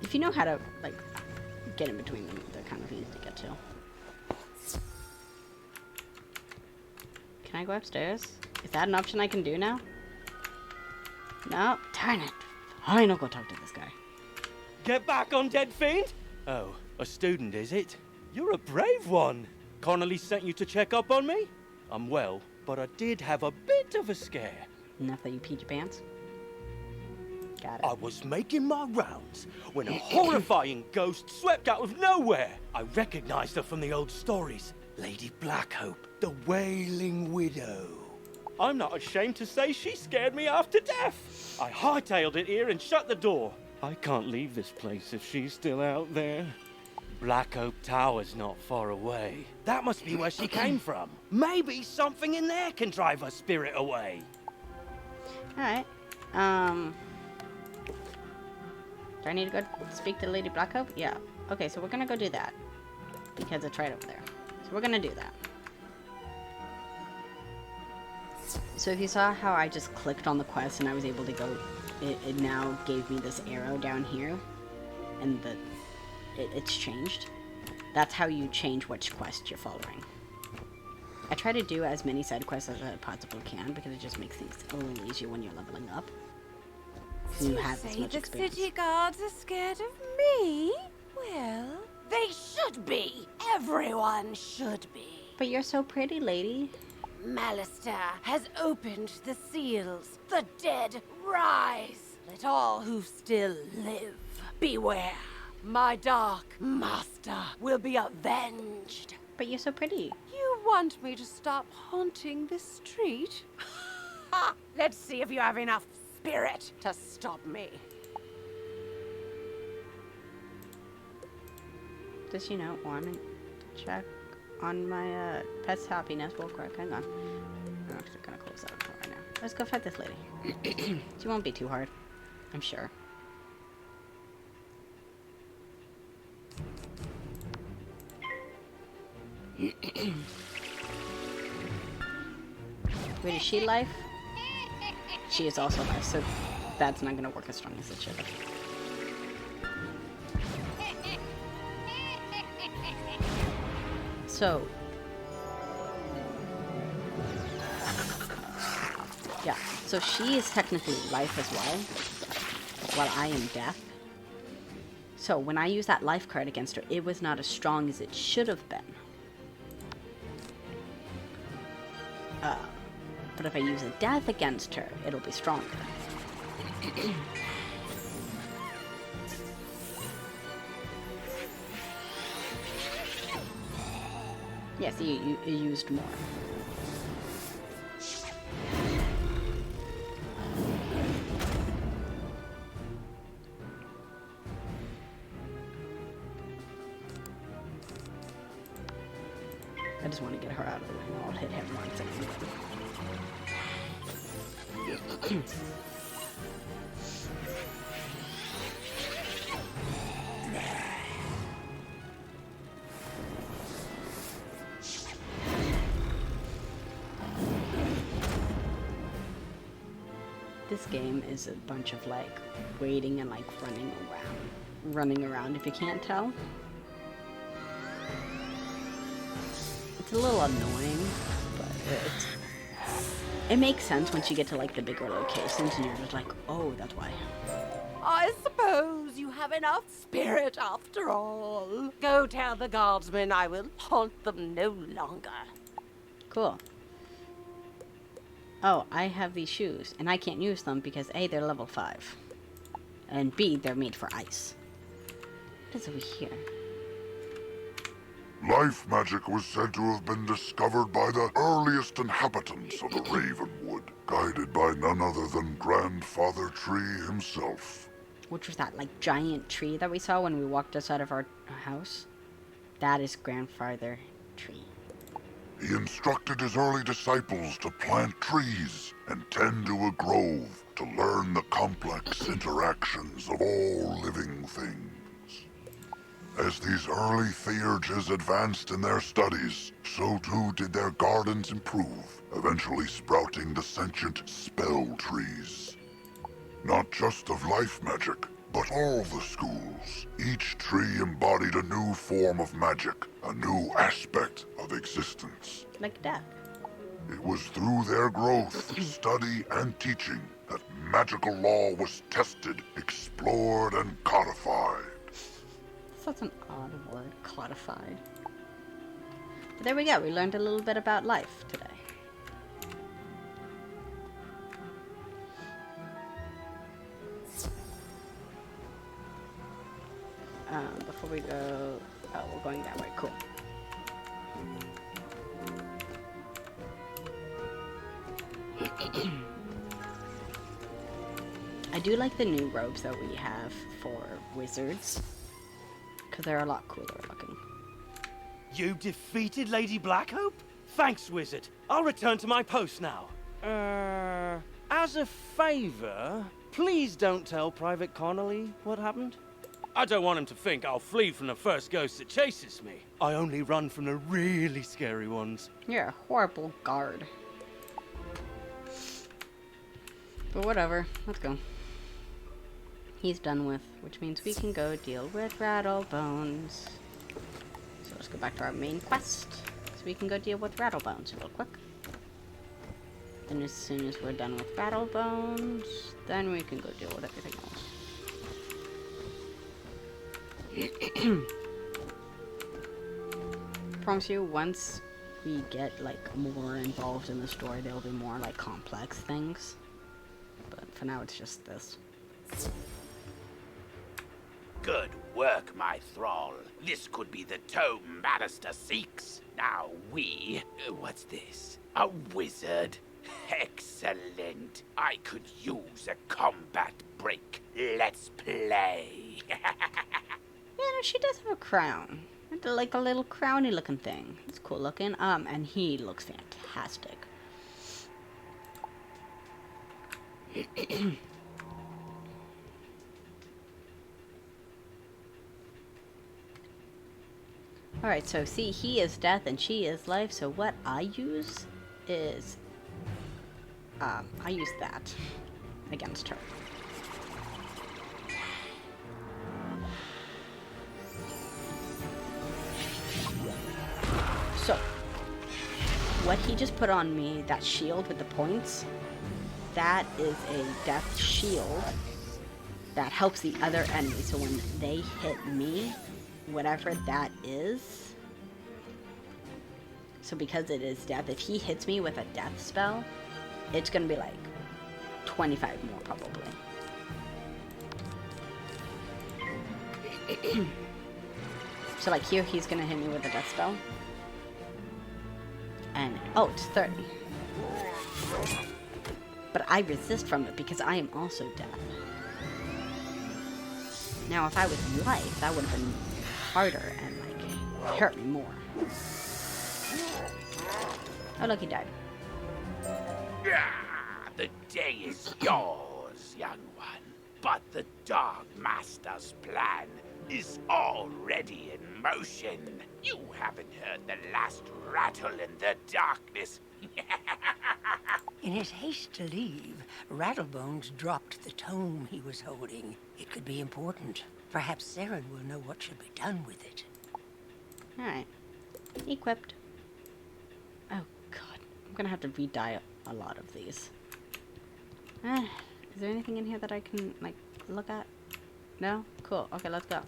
If you know how to, like, get in between them, they're kind of easy to get to. Can I go upstairs? Is that an option I can do now? No? Darn it. Fine, I'll go talk to this guy. Get back on, dead fiend! Oh, a student, is it? You're a brave one. Connolly sent you to check up on me? I'm well, but I did have a bit of a scare. Enough that you peed your pants? Got it. I was making my rounds when a horrifying ghost swept out of nowhere. I recognized her from the old stories. Lady Blackhope, the Wailing Widow. I'm not ashamed to say she scared me half to death. I hightailed it here and shut the door. I can't leave this place if she's still out there. Blackhope Tower's not far away. That must be where she came from. Maybe something in there can drive her spirit away. Alright. Do I need to go speak to Lady Blackhope? Yeah. Okay, so we're gonna go do that. Because it's right over there. So we're gonna do that. So if you saw how I just clicked on the quest and I was able to go, it now gave me this arrow down here. And it's changed. That's how you change which quest you're following. I try to do as many side quests as I possibly can because it just makes things a little easier when you're leveling up. You have this much experience. The city guards are scared of me? Well, they should be. Everyone should be. But you're so pretty, lady. Malister has opened the seals. The dead rise. Let all who still live beware. My dark master will be avenged. But you're so pretty. You want me to stop haunting this street? Let's see if you have enough spirit to stop me. Does she know? Want to check on my pet's happiness real quick? Hang on. I'm actually gonna close that door right now. Let's go fight this lady. She won't be too hard, I'm sure. Wait, is she life? She is also life, so that's not gonna work as strong as it should have. So, yeah, so she is technically life as well, while I am death. So when I use that life card against her, it was not as strong as it should have been. But if I use a death against her, it'll be stronger. Yes, you used more. I just want to get her out of the way. I'll hit him once again. This game is a bunch of like waiting and like running around if you can't tell. It's a little annoying, but it makes sense once you get to like the bigger locations and you're just like, oh, that's why. I suppose you have enough spirit after all. Go tell the guardsmen I will haunt them no longer. Cool. Oh, I have these shoes, and I can't use them because A, they're level 5, and B, they're made for ice. What is over here? Life magic was said to have been discovered by the earliest inhabitants of the Ravenwood, guided by none other than Grandfather Tree himself. Which was that, like, giant tree that we saw when we walked outside of our house? That is Grandfather Tree. He instructed his early disciples to plant trees and tend to a grove to learn the complex interactions of all living things. As these early theurges advanced in their studies, so too did their gardens improve, eventually sprouting the sentient spell trees. Not just of life magic, but all the schools. Each tree embodied a new form of magic, a new aspect of existence. Like death. It was through their growth, study, and teaching that magical law was tested, explored, and codified. That's an odd word, codified. But there we go, we learned a little bit about life today. Before we go... Oh, we're going that way, cool. I do like the new robes that we have for wizards, because they're a lot cooler looking. You defeated Lady Blackhope? Thanks, Wizard. I'll return to my post now. As a favor, please don't tell Private Connolly what happened. I don't want him to think I'll flee from the first ghost that chases me. I only run from the really scary ones. You're a horrible guard. But whatever, let's go. He's done with, which means we can go deal with Rattlebones. So let's go back to our main quest, so we can go deal with Rattlebones real quick. Then as soon as we're done with Rattlebones, then we can go deal with everything else. Promise you, once we get like more involved in the story, there'll be more like complex things. But for now, it's just this. Good work, my thrall. This could be the tome Bannister seeks. Now what's this? A wizard? Excellent. I could use a combat break. Let's play. Yeah, no, she does have a crown. Like a little crowny looking thing. It's cool looking. And he looks fantastic. Alright, so see, he is death and she is life, so what I use is, I use that against her. So, what he just put on me, that shield with the points, that is a death shield that helps the other enemy. So when they hit me, whatever that is, so because it is death, if he hits me with a death spell, it's gonna be like 25 more, probably. So, like, here, he's gonna hit me with a death spell. And, oh, it's 30. But I resist from it because I am also death. Now, if I was life, that would have been harder and, like, hurt me more. Oh, look, he died. The day is yours, young one. But the Dark Master's plan is already in motion. You haven't heard the last rattle in the darkness. In his haste to leave, Rattlebones dropped the tome he was holding. It could be important. Perhaps Saren will know what should be done with it. Alright. Equipped. Oh, God. I'm gonna have to re-dye a lot of these. Is there anything in here that I can, like, look at? No? Cool. Okay, let's go.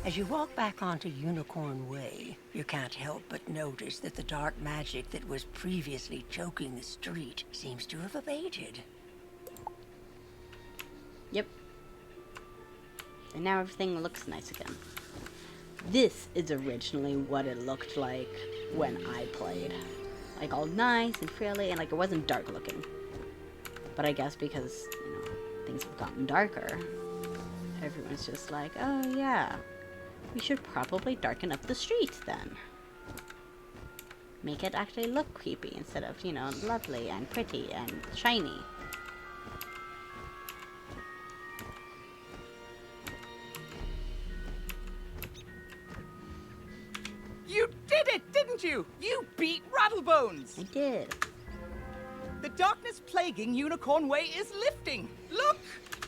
As you walk back onto Unicorn Way, you can't help but notice that the dark magic that was previously choking the street seems to have abated. Yep. And now everything looks nice again. This is originally what it looked like when I played. Like, all nice and frilly, and, like, it wasn't dark looking. But I guess because, you know, things have gotten darker, everyone's just like, oh, yeah. We should probably darken up the streets, then. Make it actually look creepy instead of, you know, lovely and pretty and shiny. You did it, didn't you? You beat Rattlebones! I did. The darkness plaguing Unicorn Way is lifting. Look!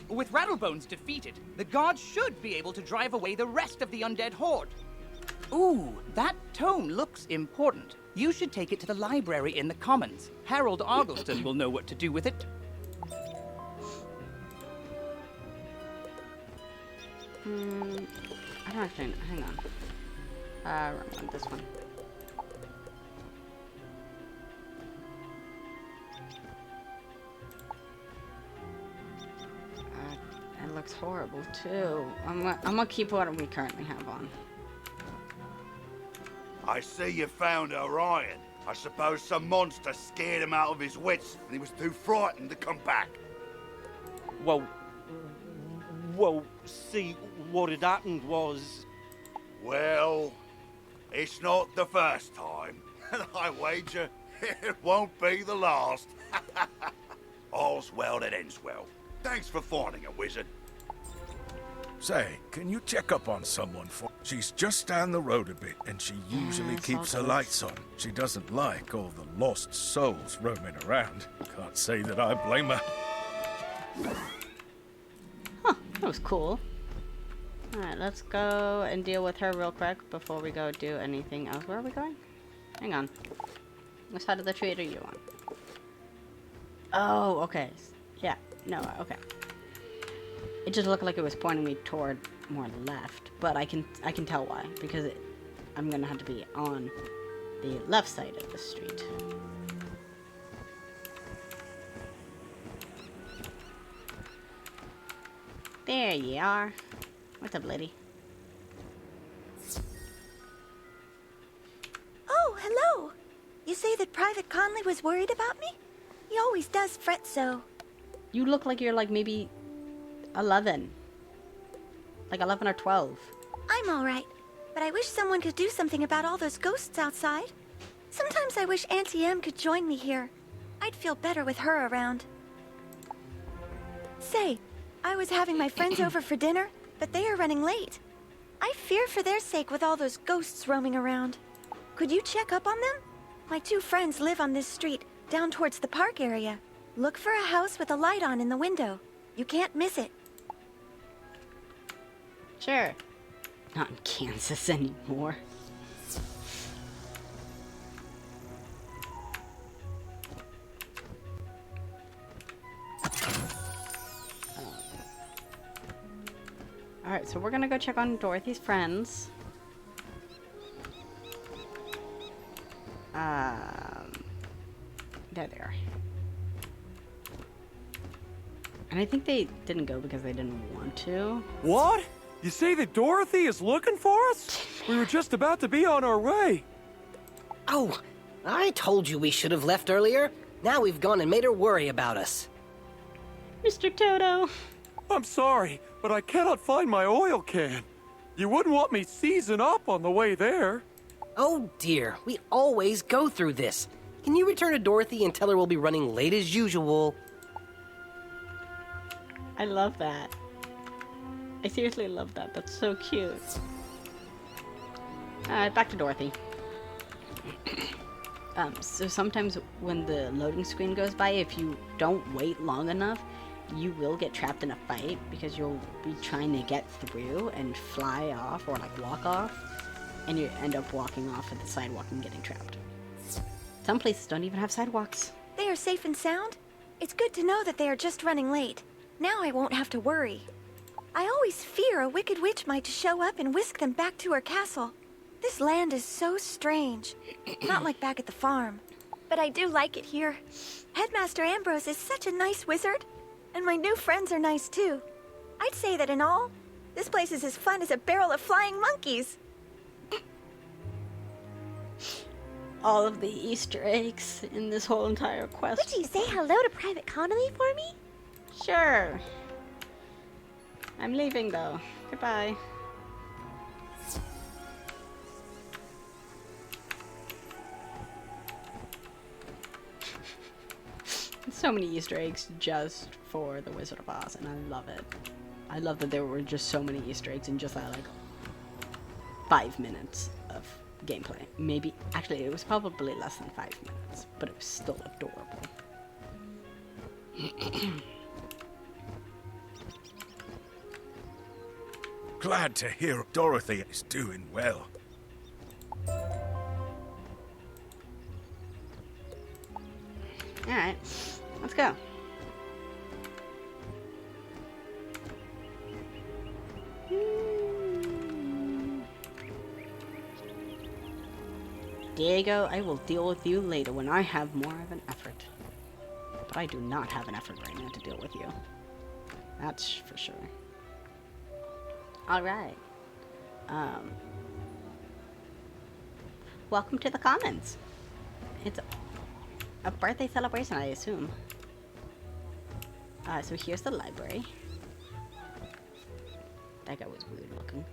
With Rattlebones defeated, the guards should be able to drive away the rest of the undead horde. Ooh, that tome looks important. You should take it to the library in the Commons. Harold Argleston will know what to do with it. I don't actually know. Hang on. Wrong one. This one. It looks horrible too. I'm gonna keep what we currently have on. I see you found Orion. I suppose some monster scared him out of his wits and he was too frightened to come back. Well, see, what had happened was... Well, it's not the first time. And I wager it won't be the last. All's well that ends well. Thanks for finding a wizard. Say, can you check up on someone for... She's just down the road a bit, and she usually keeps her lights on. She doesn't like all the lost souls roaming around. Can't say that I blame her. Huh, that was cool. Alright, let's go and deal with her real quick before we go do anything else. Where are we going? Hang on. Which side of the tree are you on? Oh, okay. Yeah, no, okay. It just looked like it was pointing me toward more left, but I can tell why, because I'm gonna have to be on the left side of the street. There you are. What's up, lady? Oh, hello. You say that Private Conley was worried about me? He always does fret so. You look like you're like maybe 11. Like 11 or 12. I'm all right, but I wish someone could do something about all those ghosts outside. Sometimes I wish Auntie Em could join me here. I'd feel better with her around. Say, I was having my friends over for dinner, but they are running late. I fear for their sake with all those ghosts roaming around. Could you check up on them? My two friends live on this street, down towards the park area. Look for a house with a light on in the window. You can't miss it. Sure. Not in Kansas anymore. Alright, so we're gonna go check on Dorothy's friends. There they are. And I think they didn't go because they didn't want to. What? You say that Dorothy is looking for us? We were just about to be on our way. Oh, I told you we should have left earlier. Now we've gone and made her worry about us. Mr. Toto. I'm sorry, but I cannot find my oil can. You wouldn't want me seizing up on the way there. Oh dear, we always go through this. Can you return to Dorothy and tell her we'll be running late as usual? I love that. I seriously love that. That's so cute. Back to Dorothy. So sometimes when the loading screen goes by, if you don't wait long enough, you will get trapped in a fight because you'll be trying to get through and fly off or like walk off, and you end up walking off at the sidewalk and getting trapped. Some places don't even have sidewalks. They are safe and sound? It's good to know that they are just running late. Now I won't have to worry. I always fear a wicked witch might show up and whisk them back to her castle. This land is so strange. Not like back at the farm. But I do like it here. Headmaster Ambrose is such a nice wizard. And my new friends are nice too. I'd say that in all, this place is as fun as a barrel of flying monkeys. All of the Easter eggs in this whole entire quest. Would you say hello to Private Connolly for me? Sure. I'm leaving though. Goodbye. So many Easter eggs just for the Wizard of Oz, and I love it. I love that there were just so many Easter eggs in just that, like, 5 minutes of gameplay. Maybe, actually, it was probably less than 5 minutes, but it was still adorable. Glad to hear Dorothy is doing well. Alright, let's go. Diego, I will deal with you later when I have more of an effort. But I do not have an effort right now to deal with you. That's for sure. Alright. Welcome to the Commons. It's a birthday celebration, I assume. So here's the library. That guy was weird looking.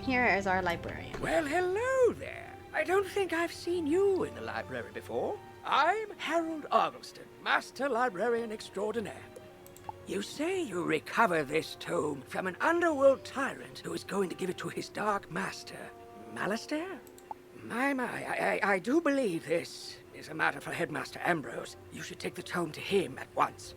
Here is our librarian. Well, hello there. I don't think I've seen you in the library before. I'm Harold Argleston, Master Librarian Extraordinaire. You say you recover this tome from an underworld tyrant who is going to give it to his dark master, Malastair? My, I do believe this is a matter for Headmaster Ambrose. You should take the tome to him at once.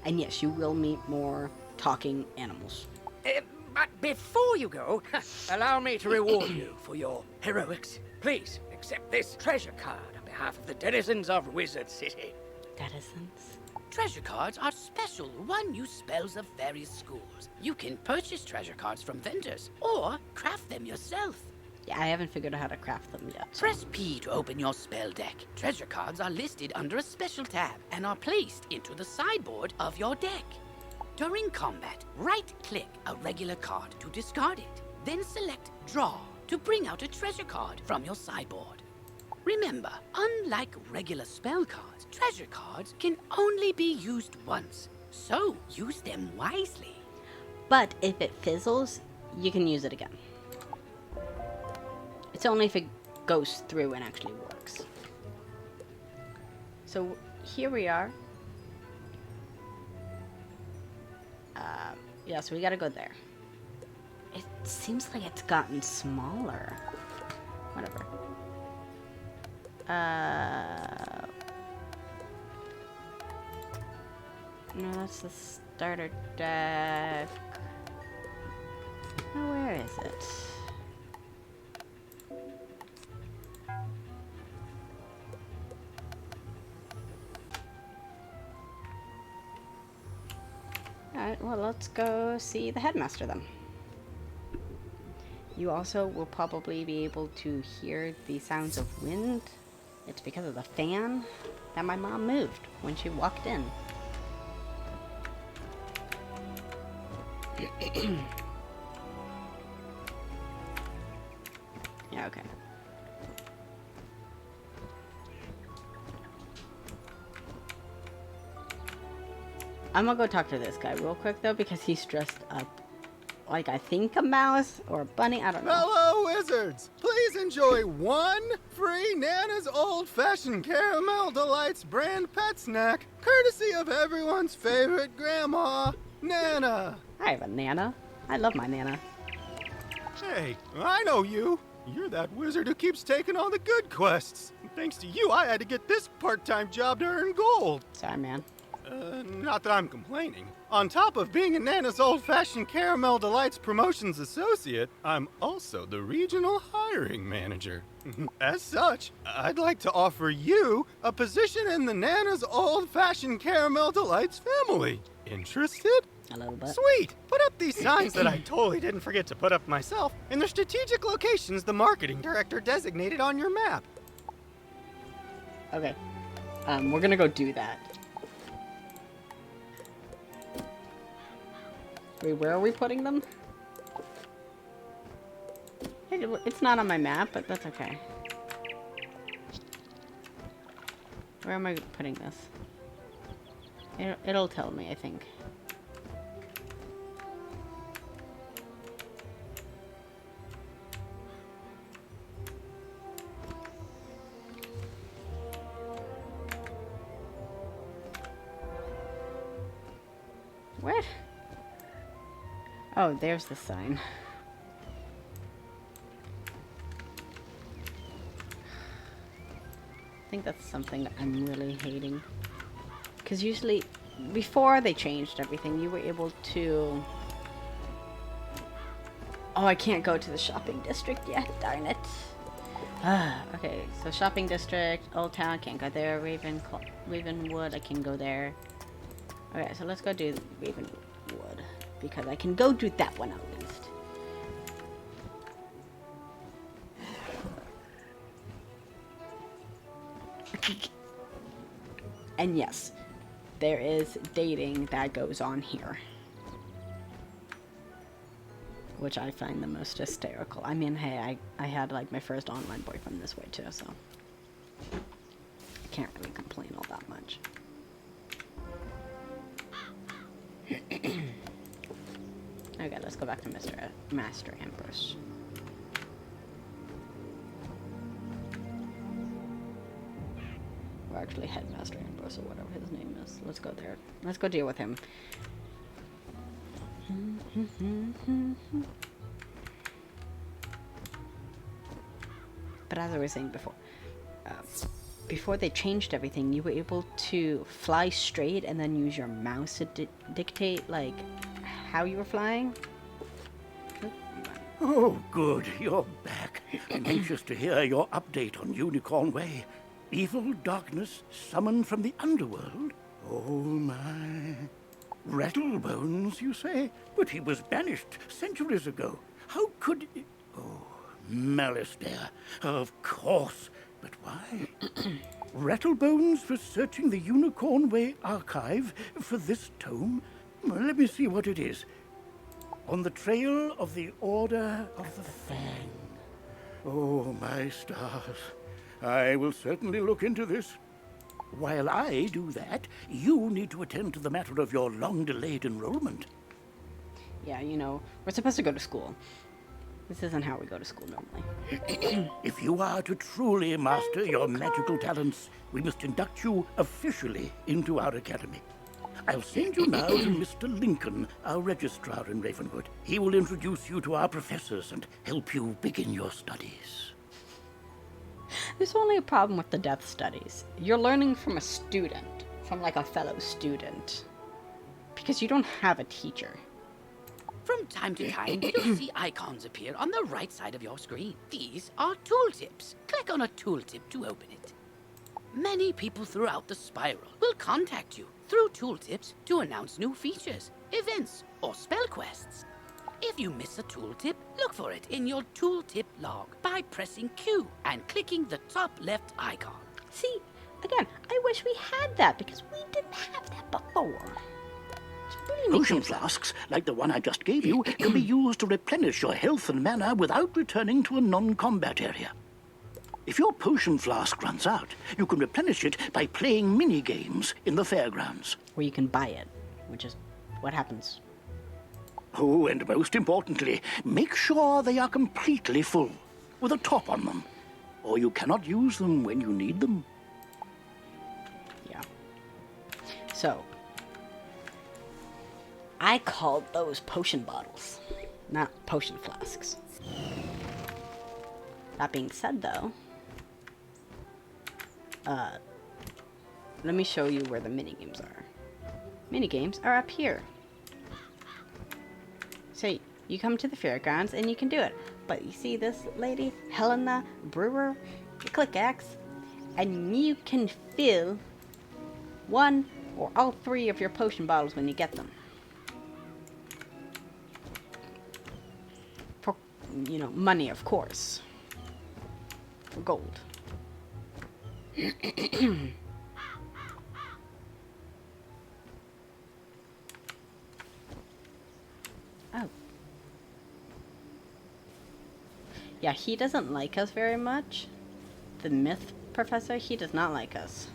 And yes, you will meet more talking animals. But before you go, allow me to reward you for your heroics. Please accept this treasure card on behalf of the denizens of Wizard City. Denizens? Treasure cards are special one-use spells of various schools. You can purchase treasure cards from vendors or craft them yourself. Yeah, I haven't figured out how to craft them yet. So. Press P to open your spell deck. Treasure cards are listed under a special tab and are placed into the sideboard of your deck. During combat, right-click a regular card to discard it. Then select Draw to bring out a treasure card from your sideboard. Remember, unlike regular spell cards, treasure cards can only be used once, so use them wisely. But if it fizzles, you can use it again. It's only if it goes through and actually works. So here we are. Yeah, so we gotta go there. It seems like it's gotten smaller. Whatever. No, that's the starter deck. Oh, where is it? Alright, well, let's go see the headmaster then. You also will probably be able to hear the sounds of wind. It's because of the fan that my mom moved when she walked in. Yeah, okay. I'm gonna go talk to this guy real quick though, because he's dressed up like, I think, a mouse or a bunny. I don't know. Hello, wizards! Please enjoy one free Nana's old-fashioned caramel delights brand pet snack, courtesy of everyone's favorite grandma, Nana. I have a Nana. I love my Nana. Hey, I know you. You're that wizard who keeps taking all the good quests. Thanks to you, I had to get this part-time job to earn gold. Sorry, man. Not that I'm complaining. On top of being a Nana's old-fashioned Caramel Delights promotions associate, I'm also the regional hiring manager. As such, I'd like to offer you a position in the Nana's old-fashioned Caramel Delights family. Interested? A little bit. Sweet! Put up these signs that I totally didn't forget to put up myself in the strategic locations the marketing director designated on your map. Okay. We're gonna go do that. Wait, where are we putting them? Hey, it's not on my map, but that's okay. Where am I putting this? It'll tell me, I think. What? Oh, there's the sign. I think that's something that I'm really hating. Because usually, before they changed everything, you were able to... Oh, I can't go to the shopping district yet, darn it. Okay, so shopping district, Old Town, can't go there. Ravenwood, I can go there. Okay, so let's go do Ravenwood. Because I can go do that one at least. And yes, there is dating that goes on here. Which I find the most hysterical. I mean, hey, I had like my first online boyfriend this way too, so I can't really complain all that much. Okay, let's go back to Master Empress. Or actually Headmaster Ambrose or whatever his name is. Let's go there. Let's go deal with him. But as I was saying before they changed everything, you were able to fly straight and then use your mouse to dictate, like, how you were flying. Oh, good. You're back. I'm anxious to hear your update on Unicorn Way. Evil darkness summoned from the underworld? Oh, my. Rattlebones, you say? But he was banished centuries ago. How could... Oh, Malistaire. Of course. But why? Rattlebones was searching the Unicorn Way archive for this tome. Well, let me see what it is. On the trail of the Order of the Fang. Oh, my stars. I will certainly look into this. While I do that, you need to attend to the matter of your long-delayed enrollment. Yeah, you know, we're supposed to go to school. This isn't how we go to school normally. If you are to truly master your magical talents, we must induct you officially into our academy. I'll send you now to Mr. Lincoln, our registrar in Ravenwood. He will introduce you to our professors and help you begin your studies. There's only a problem with the death studies. You're learning from a student, from like a fellow student. Because you don't have a teacher. From time to time, you'll see icons appear on the right side of your screen. These are tooltips. Click on a tooltip to open it. Many people throughout the spiral will contact you through tooltips to announce new features, events, or spell quests. If you miss a tooltip, look for it in your tooltip log by pressing Q and clicking the top left icon. See, again, I wish we had that because we didn't have that before. Potion flasks, like the one I just gave you, can be used to replenish your health and mana without returning to a non-combat area. If your potion flask runs out, you can replenish it by playing mini-games in the fairgrounds. Or you can buy it, which is what happens. Oh, and most importantly, make sure they are completely full, with a top on them, or you cannot use them when you need them. Yeah. So, I called those potion bottles, not potion flasks. That being said, though, let me show you where the minigames are. Minigames are up here. So, you come to the fairgrounds and you can do it. But you see this lady, Helena Brewer? You click X, and you can fill one or all three of your potion bottles when you get them. For, you know, money, of course. For gold. Oh. Yeah, he doesn't like us very much. The myth professor, he does not like us.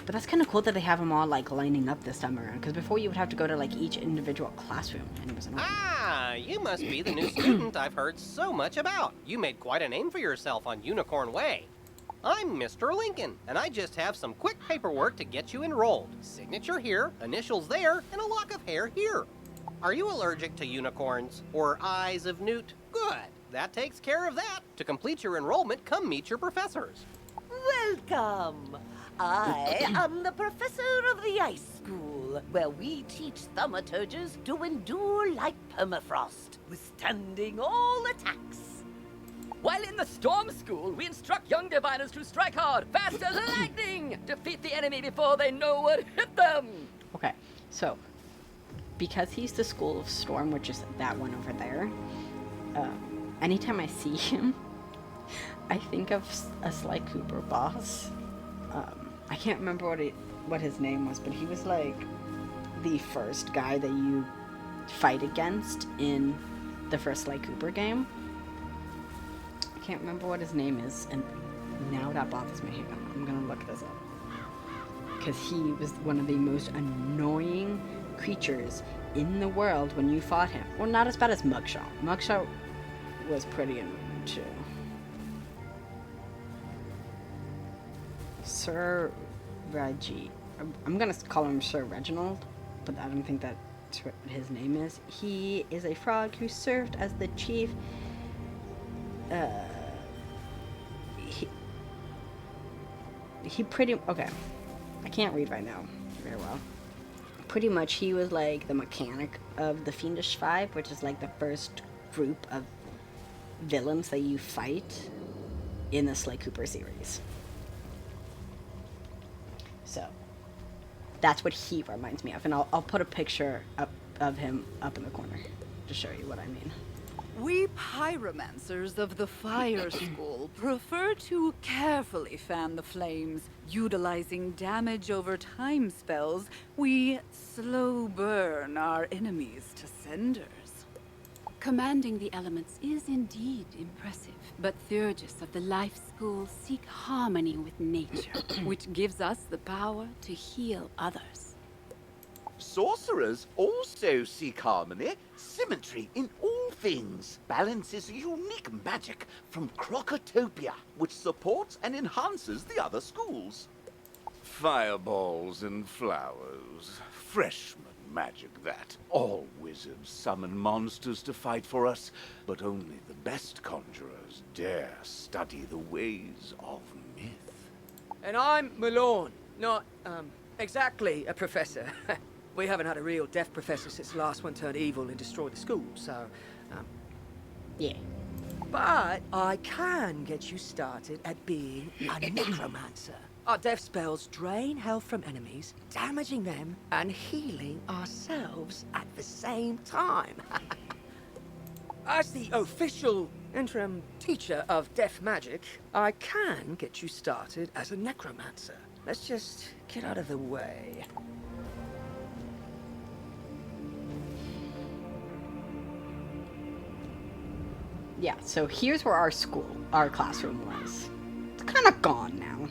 But that's kind of cool that they have them all, like, lining up this time around. Because before you would have to go to, like, each individual classroom. And it was annoying. Ah, you must be the new student I've heard so much about. You made quite a name for yourself on Unicorn Way. I'm Mr. Lincoln, and I just have some quick paperwork to get you enrolled. Signature here, initials there, and a lock of hair here. Are you allergic to unicorns or eyes of newt? Good. That takes care of that. To complete your enrollment, come meet your professors. Welcome. I am the professor of the Ice School, where we teach thaumaturges to endure like permafrost, withstanding all attacks. While in the Storm School, we instruct young diviners to strike hard, fast as lightning, defeat the enemy before they know what hit them. Okay, so because he's the School of Storm, which is that one over there, anytime I see him, I think of a Sly Cooper boss. I can't remember what his name was, but he was like the first guy that you fight against in the first Sly Cooper game. I can't remember what his name is, and now that bothers me. Hang on, I'm gonna look this up. Because he was one of the most annoying creatures in the world when you fought him. Well, not as bad as Mugshot. Mugshot was pretty annoying too. Sir Reggie. I'm gonna call him Sir Reginald, but I don't think that's what his name is. He is a frog who served as the chief. He pretty... Okay. I can't read right now very well. Pretty much he was like the mechanic of the Fiendish Five, which is like the first group of villains that you fight in the Sly Cooper series. So, that's what he reminds me of. And I'll put a picture up of him up in the corner to show you what I mean. We pyromancers of the Fire School prefer to carefully fan the flames. Utilizing damage over time spells, we slow burn our enemies to cinders. Commanding the elements is indeed impressive, but Theurgis of the Life School seek harmony with nature, which gives us the power to heal others. Sorcerers also seek harmony, symmetry in all things. Balance is a unique magic from Crocotopia, which supports and enhances the other schools. Fireballs and flowers. Freshman magic, that. All wizards summon monsters to fight for us, but only the best conjurers dare study the ways of myth. And I'm Malone, not, exactly a professor. We haven't had a real deaf professor since the last one turned evil and destroyed the school, so, yeah. But I can get you started at being a necromancer. Our death spells drain health from enemies, damaging them and healing ourselves at the same time. As the official interim teacher of death magic, I can get you started as a necromancer. Let's just get out of the way. Yeah, so here's where our classroom was. It's kind of gone now.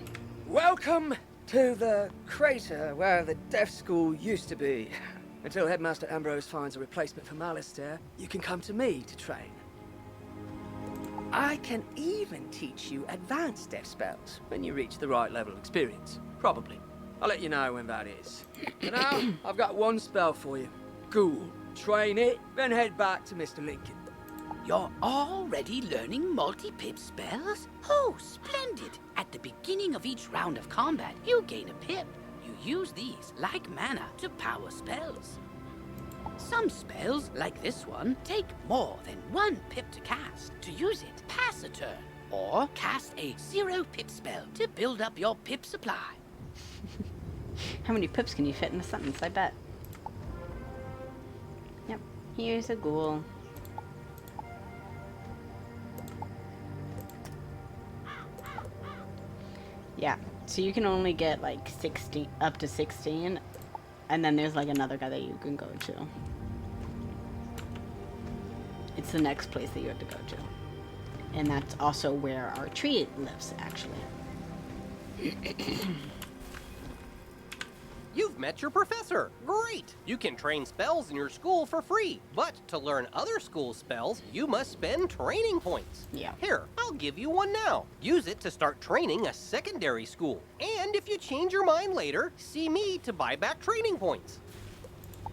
Welcome to the crater where the deaf school used to be. Until Headmaster Ambrose finds a replacement for Malistaire, you can come to me to train. I can even teach you advanced death spells when you reach the right level of experience. Probably. I'll let you know when that is. For now, I've got one spell for you. Ghoul. Train it, then head back to Mr. Lincoln. You're already learning multi-pip spells? Oh, splendid! At the beginning of each round of combat, you gain a pip. You use these, like mana, to power spells. Some spells, like this one, take more than 1 pip to cast. To use it, pass a turn. Or cast a 0 pip spell to build up your pip supply. How many pips can you fit in a sentence? I bet. Yep, here's a ghoul. Yeah, so you can only get like 16, up to 16, and then there's like another guy that you can go to. It's the next place that you have to go to. And that's also where our tree lives, actually. You've met your professor. Great! You can train spells in your school for free. But to learn other school spells, you must spend training points. Yeah. Here, I'll give you one now. Use it to start training a secondary school. And if you change your mind later, see me to buy back training points.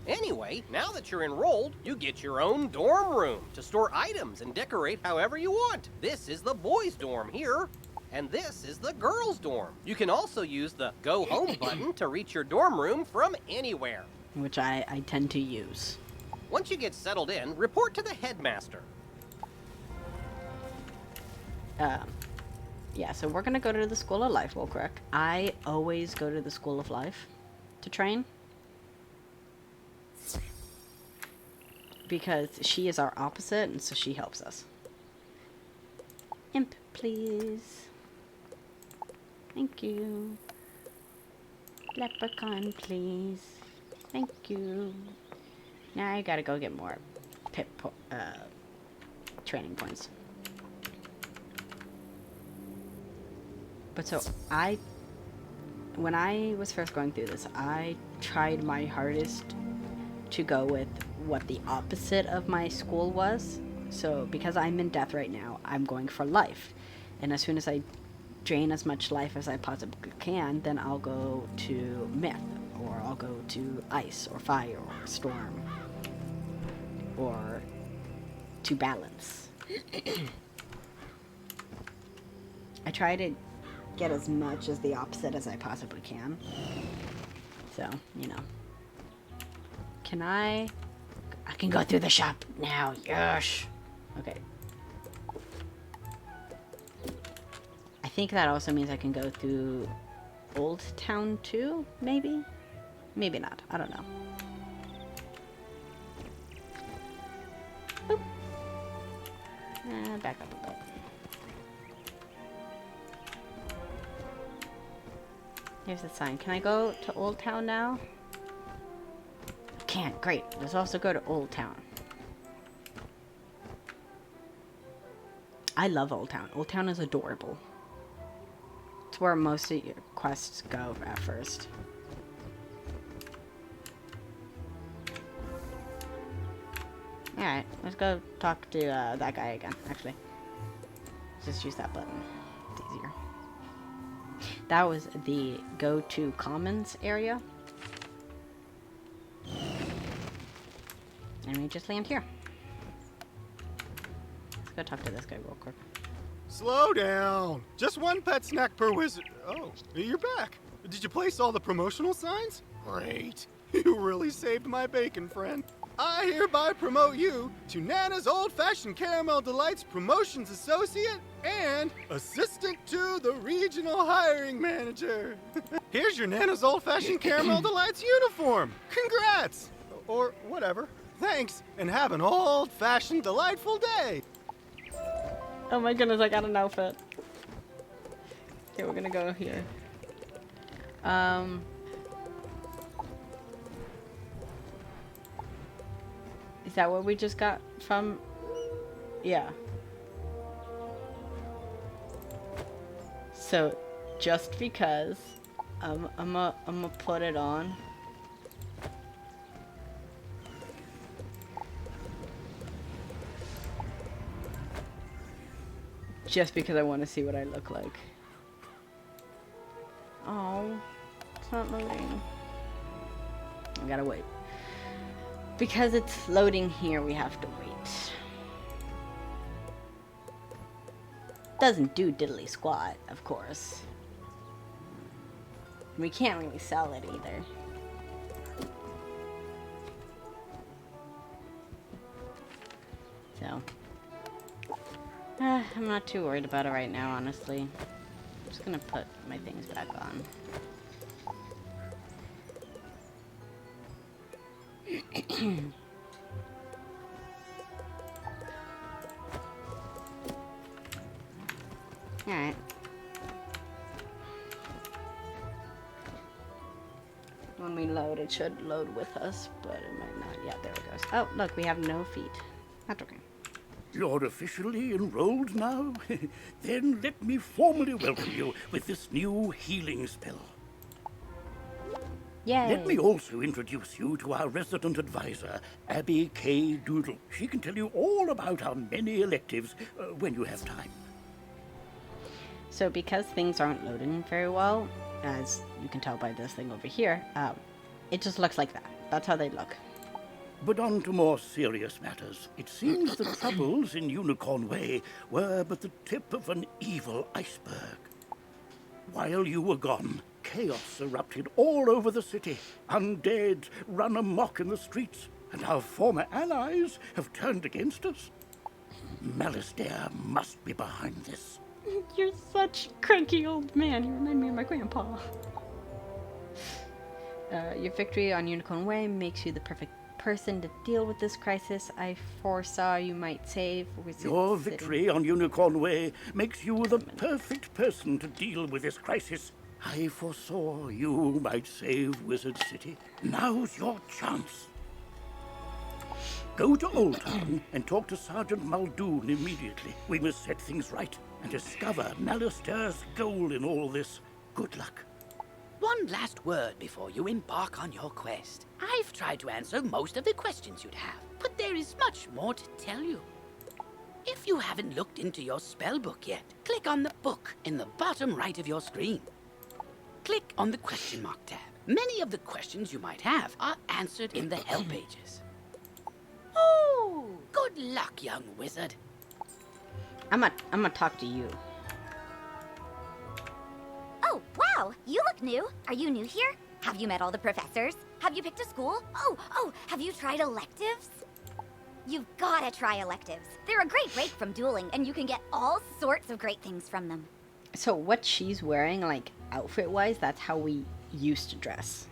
Anyway, now that you're enrolled, you get your own dorm room to store items and decorate however you want. This is the boys' dorm here. And this is the girls' dorm. You can also use the Go Home button to reach your dorm room from anywhere. Which I tend to use. Once you get settled in, report to the headmaster. Yeah, so we're gonna go to the School of Life real quick. I always go to the School of Life to train. Because she is our opposite, and so she helps us. Imp, please. Thank you. Leprechaun, please. Thank you. Now I gotta go get more training points. But so when I was first going through this, I tried my hardest to go with what the opposite of my school was. So because I'm in death right now, I'm going for life. And as soon as I drain as much life as I possibly can, then I'll go to myth, or I'll go to ice, or fire, or storm, or to balance. I try to get as much as the opposite as I possibly can. So, you know. Can I can go through the shop now. Yes. Okay. I think that also means I can go through Old Town too, maybe? Maybe not. I don't know. Boop. Back up a bit. Here's the sign. Can I go to Old Town now? I can't. Great. Let's also go to Old Town. I love Old Town. Old Town is adorable. It's where most of your quests go at first. Alright, let's go talk to that guy again, actually. Just use that button. It's easier. That was the go to commons area. And we just land here. Let's go talk to this guy real quick. Slow down. Just one pet snack per wizard. Oh, you're back. Did you place all the promotional signs? Great. You really saved my bacon, friend. I hereby promote you to Nana's Old-Fashioned Caramel Delights Promotions Associate and Assistant to the Regional Hiring Manager. Here's your Nana's Old-Fashioned Caramel Delights uniform. Congrats! Or whatever. Thanks, and have an old-fashioned, delightful day. Oh my goodness, I got an outfit. Okay, we're gonna go here. Is that what we just got from? Yeah. So, just because I'm gonna put it on. Just because I want to see what I look like. Oh, it's not loading. I gotta wait. Because it's loading here, we have to wait. Doesn't do diddly squat, of course. We can't really sell it either. So, I'm not too worried about it right now, honestly. I'm just gonna put my things back on. Alright. When we load, it should load with us, but it might not. Yeah, there it goes. Oh, look, we have no feet. That's okay. You're officially enrolled now? Then let me formally welcome you with this new healing spell. Yay. Let me also introduce you to our resident advisor, Abby K. Doodle. She can tell you all about our many electives when you have time. So because things aren't loading very well, as you can tell by this thing over here, it just looks like that. That's how they look. But on to more serious matters. It seems the troubles in Unicorn Way were but the tip of an evil iceberg. While you were gone, chaos erupted all over the city. Undead run amok in the streets, and our former allies have turned against us. Malistaire must be behind this. You're such a cranky old man. You remind me of my grandpa. Your victory on Unicorn Way makes you the perfect person to deal with this crisis. I foresaw you might save Wizard Your City. victory on Unicorn Way makes you the perfect person to deal with this crisis. I foresaw you might save Wizard City. Now's your chance. Go to Old Town and talk to Sergeant Muldoon immediately. We must set things right and discover Malistaire's goal in all this. Good luck. One last word before you embark on your quest. I've tried to answer most of the questions you'd have, but there is much more to tell you. If you haven't looked into your spellbook yet, click on the book in the bottom right of your screen. Click on the question mark tab. Many of the questions you might have are answered in the help pages. Oh, good luck, young wizard. I'm gonna talk to you. Oh, wow! You look new. Are you new here? Have you met all the professors? Have you picked a school? Oh, have you tried electives? You've gotta try electives. They're a great break from dueling, and you can get all sorts of great things from them. So what she's wearing, like, outfit-wise, that's how we used to dress.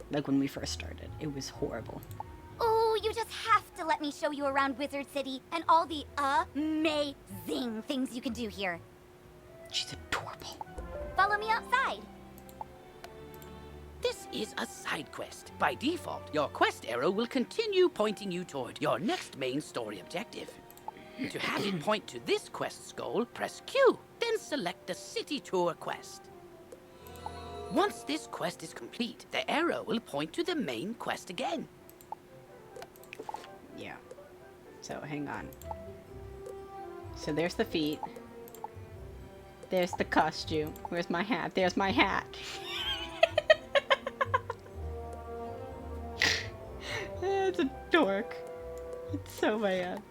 Like, when we first started. It was horrible. Oh, you just have to let me show you around Wizard City and all the amazing things you can do here. She's adorable. Follow me outside. This is a side quest. By default, your quest arrow will continue pointing you toward your next main story objective. To have it point to this quest's goal, press Q, then select the City Tour quest. Once this quest is complete, the arrow will point to the main quest again. Yeah. So, hang on. So there's the feet. There's the costume. Where's my hat? There's my hat. It's a dork. It's so bad.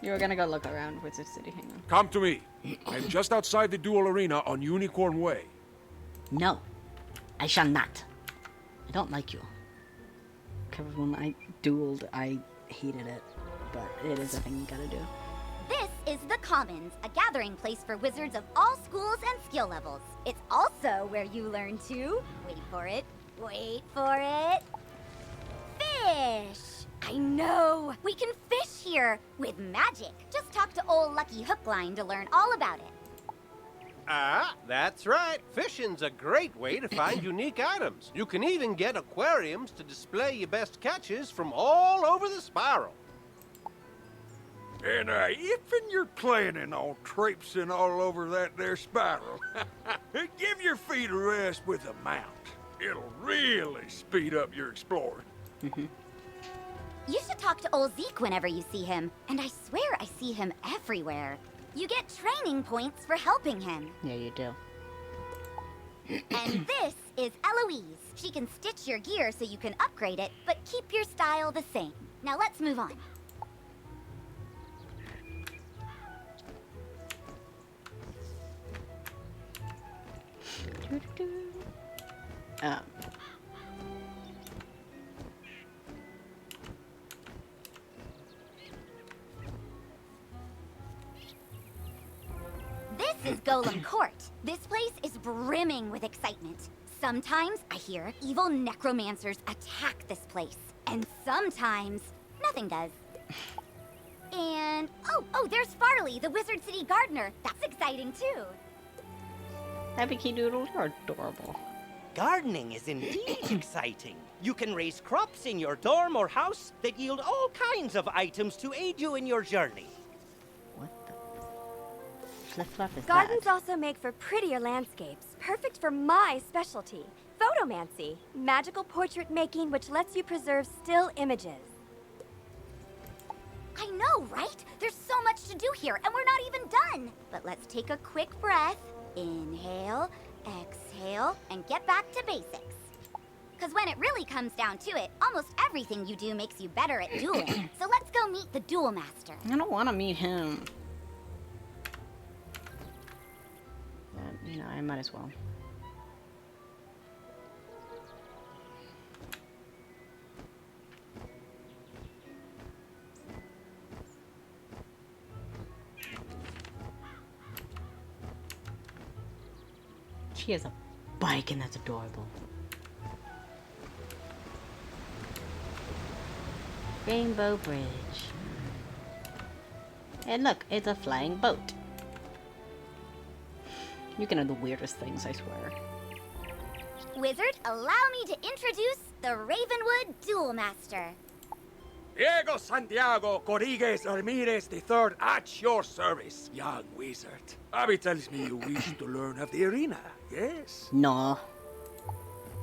You're gonna go look around Wizard City. Hang on. Come to me. I'm just outside the duel arena on Unicorn Way. No. I shall not. I don't like you. Because when I dueled, I hated it. But it is a thing you gotta do. This is the Commons, a gathering place for wizards of all schools and skill levels. It's also where you learn to, wait for it, fish. I know! We can fish here! With magic! Just talk to old Lucky Hookline to learn all about it. Ah, that's right. Fishing's a great way to find unique items. You can even get aquariums to display your best catches from all over the spiral. And if'n you're planning on traipsing all over that there spiral, give your feet a rest with a mount. It'll really speed up your exploring. You should talk to old Zeke whenever you see him. And I swear I see him everywhere. You get training points for helping him. Yeah, you do. And this is Eloise. She can stitch your gear so you can upgrade it, but keep your style the same. Now let's move on. This is Golem Court. This place is brimming with excitement. Sometimes I hear evil necromancers attack this place. And sometimes nothing does. And, oh, there's Farley, the Wizard City gardener. That's exciting too. Happy Doodle, you're adorable. Gardening is indeed exciting. You can raise crops in your dorm or house that yield all kinds of items to aid you in your journey. Flip-flop is Gardens also make for prettier landscapes, perfect for my specialty, photomancy, magical portrait making which lets you preserve still images. I know, right? There's so much to do here, and we're not even done. But let's take a quick breath. Inhale, exhale, and get back to basics. Because when it really comes down to it, almost everything you do makes you better at dueling. So let's go meet the Duel Master. I don't want to meet him. You know, I might as well. She has a bike and that's adorable. Rainbow Bridge. And look, it's a flying boat. You can have the weirdest things, I swear. Wizard, allow me to introduce the Ravenwood Duel Master. Diego Santiago Corrigues Ramirez III at your service, young wizard. Abby tells me you wish to learn of the arena, yes? No.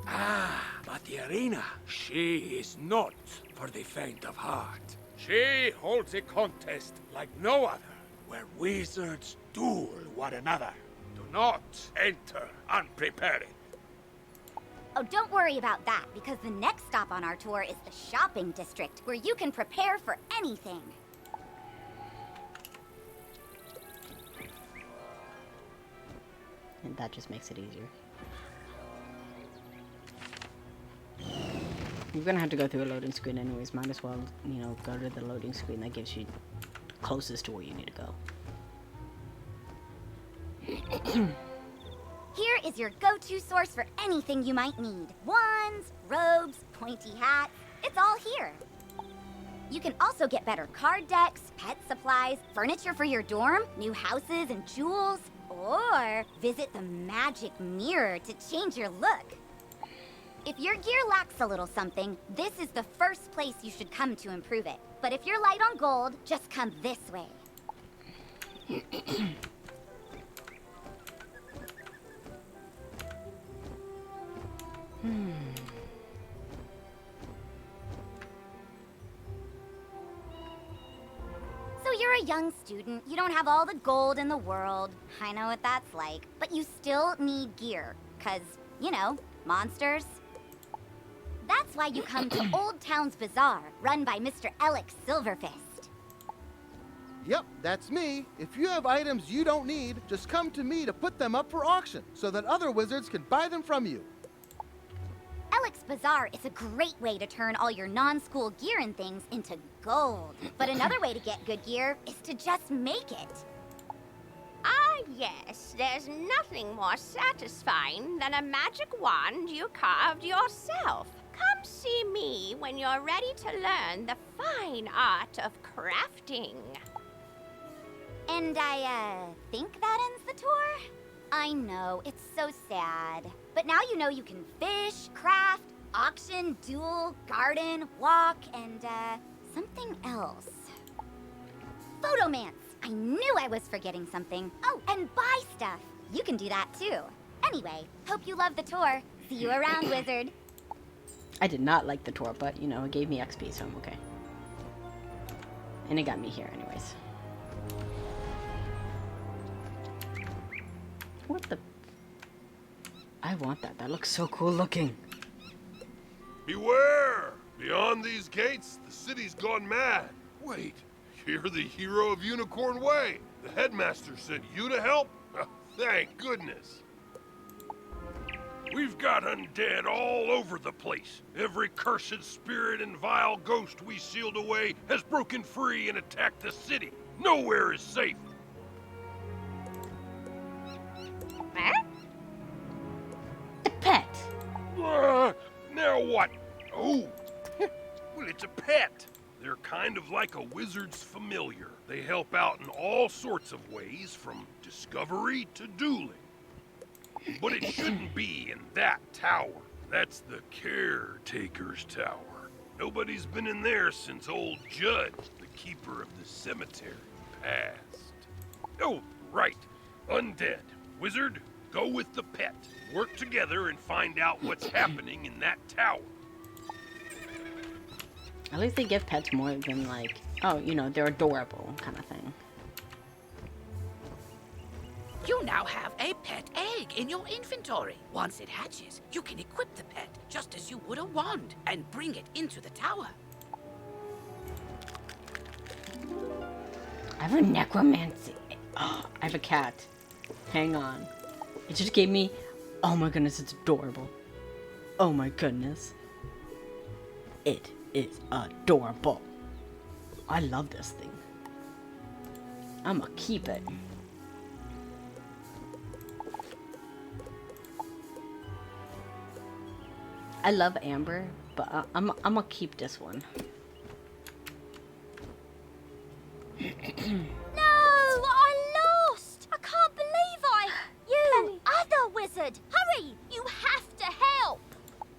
Ah, but the arena, she is not for the faint of heart. She holds a contest like no other, where wizards duel one another. Do not enter unprepared. Oh, don't worry about that, because the next stop on our tour is the shopping district, where you can prepare for anything. And that just makes it easier. You're gonna have to go through a loading screen anyways. Might as well, you know, go to the loading screen that gives you closest to where you need to go. Here is your go-to source for anything you might need. Wands, robes, pointy hats, it's all here. You can also get better card decks, pet supplies, furniture for your dorm, new houses and jewels, or visit the magic mirror to change your look. If your gear lacks a little something, this is the first place you should come to improve it. But if you're light on gold, just come this way. So you're a young student, you don't have all the gold in the world. I know what that's like. But you still need gear, 'cause, you know, monsters. That's why you come to Old Town's Bazaar, run by Mr. Alex Silverfist. Yep, that's me. If you have items you don't need, just come to me to put them up for auction, so that other wizards can buy them from you. Alex Bazaar is a great way to turn all your non-school gear and things into gold. But another way to get good gear is to just make it. Ah, yes, there's nothing more satisfying than a magic wand you carved yourself. Come Come see me when you're ready to learn the fine art of crafting. And I think that ends the tour? I know, it's so sad. But now you know you can fish, craft, auction, duel, garden, walk, and something else. Photomance! I knew I was forgetting something. Oh, and buy stuff. You can do that too. Anyway, hope you love the tour. See you around, Wizard. I did not like the tour, but, you know, it gave me XP, so I'm okay. And it got me here anyways. What the... I want that. That looks so cool looking. Beware! Beyond these gates, the city's gone mad. Wait, you're the hero of Unicorn Way. The headmaster sent you to help? Thank goodness. We've got undead all over the place. Every cursed spirit and vile ghost we sealed away has broken free and attacked the city. Nowhere is safe. The pet! Now what? Oh, well, it's a pet. They're kind of like a wizard's familiar. They help out in all sorts of ways, from discovery to dueling. But it shouldn't be in that tower. That's the caretaker's tower. Nobody's been in there since old Judd, the keeper of the cemetery, passed. Oh, right. Undead. Wizard, go with the pet. Work together and find out what's happening in that tower. At least they give pets more than like, oh, you know, they're adorable kind of thing. You now have a pet egg in your inventory. Once it hatches, you can equip the pet just as you would a wand and bring it into the tower. I have a necromancy. Oh, I have a cat. Hang on. It just gave me... Oh my goodness, it's adorable. Oh my goodness. It is adorable. I love this thing. I'ma keep it. I love Amber, but I'm gonna keep this one. No, I lost! I can't believe You other wizard! Hurry! You have to help!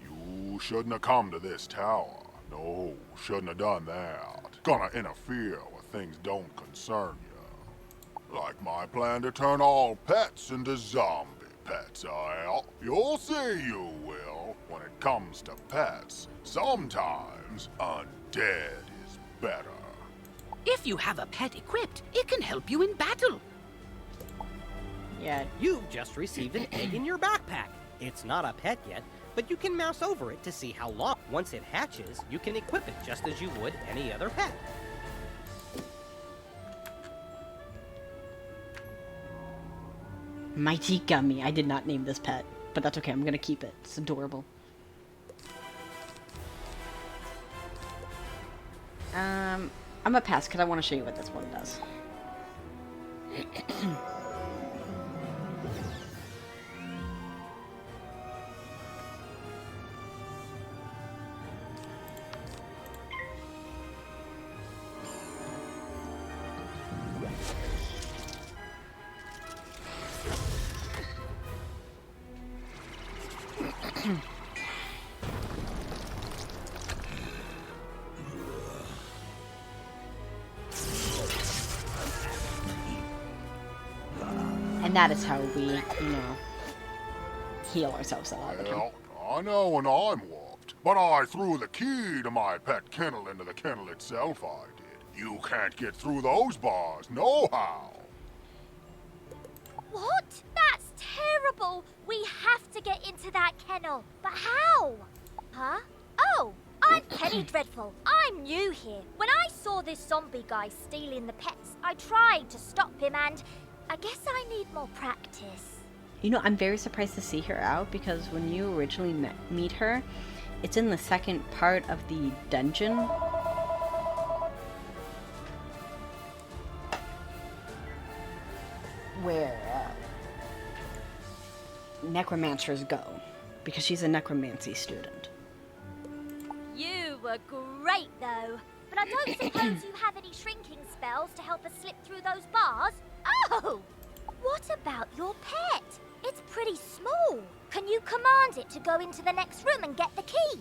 You shouldn't have come to this tower. No, shouldn't have done that. Gonna interfere with things don't concern you. Like my plan to turn all pets into zombie pets, You'll see you will. When it comes to pets, sometimes undead is better. If you have a pet equipped, it can help you in battle. Yeah, you've just received an egg in your backpack. It's not a pet yet, but you can mouse over it to see how long. Once it hatches, you can equip it just as you would any other pet. Mighty Gummy. I did not name this pet, but that's okay. I'm gonna keep it. It's adorable. I'm gonna pass because I want to show you what this one does. And that is how we, you know, heal ourselves a lot of the time. I know when I'm warped, but I threw the key to my pet kennel into the kennel itself, I did. You can't get through those bars, nohow. What? That's terrible! We have to get into that kennel. But how? Huh? Oh, I'm Penny Dreadful. I'm new here. When I saw this zombie guy stealing the pets, I tried to stop him and I guess I need more practice. You know, I'm very surprised to see her out because when you originally meet her, it's in the second part of the dungeon. Where necromancers go, because she's a necromancy student. were great, though. But I don't suppose you have any shrinking spells to help us slip through those bars? Oh! What about your pet? It's pretty small. Can you command it to go into the next room and get the key?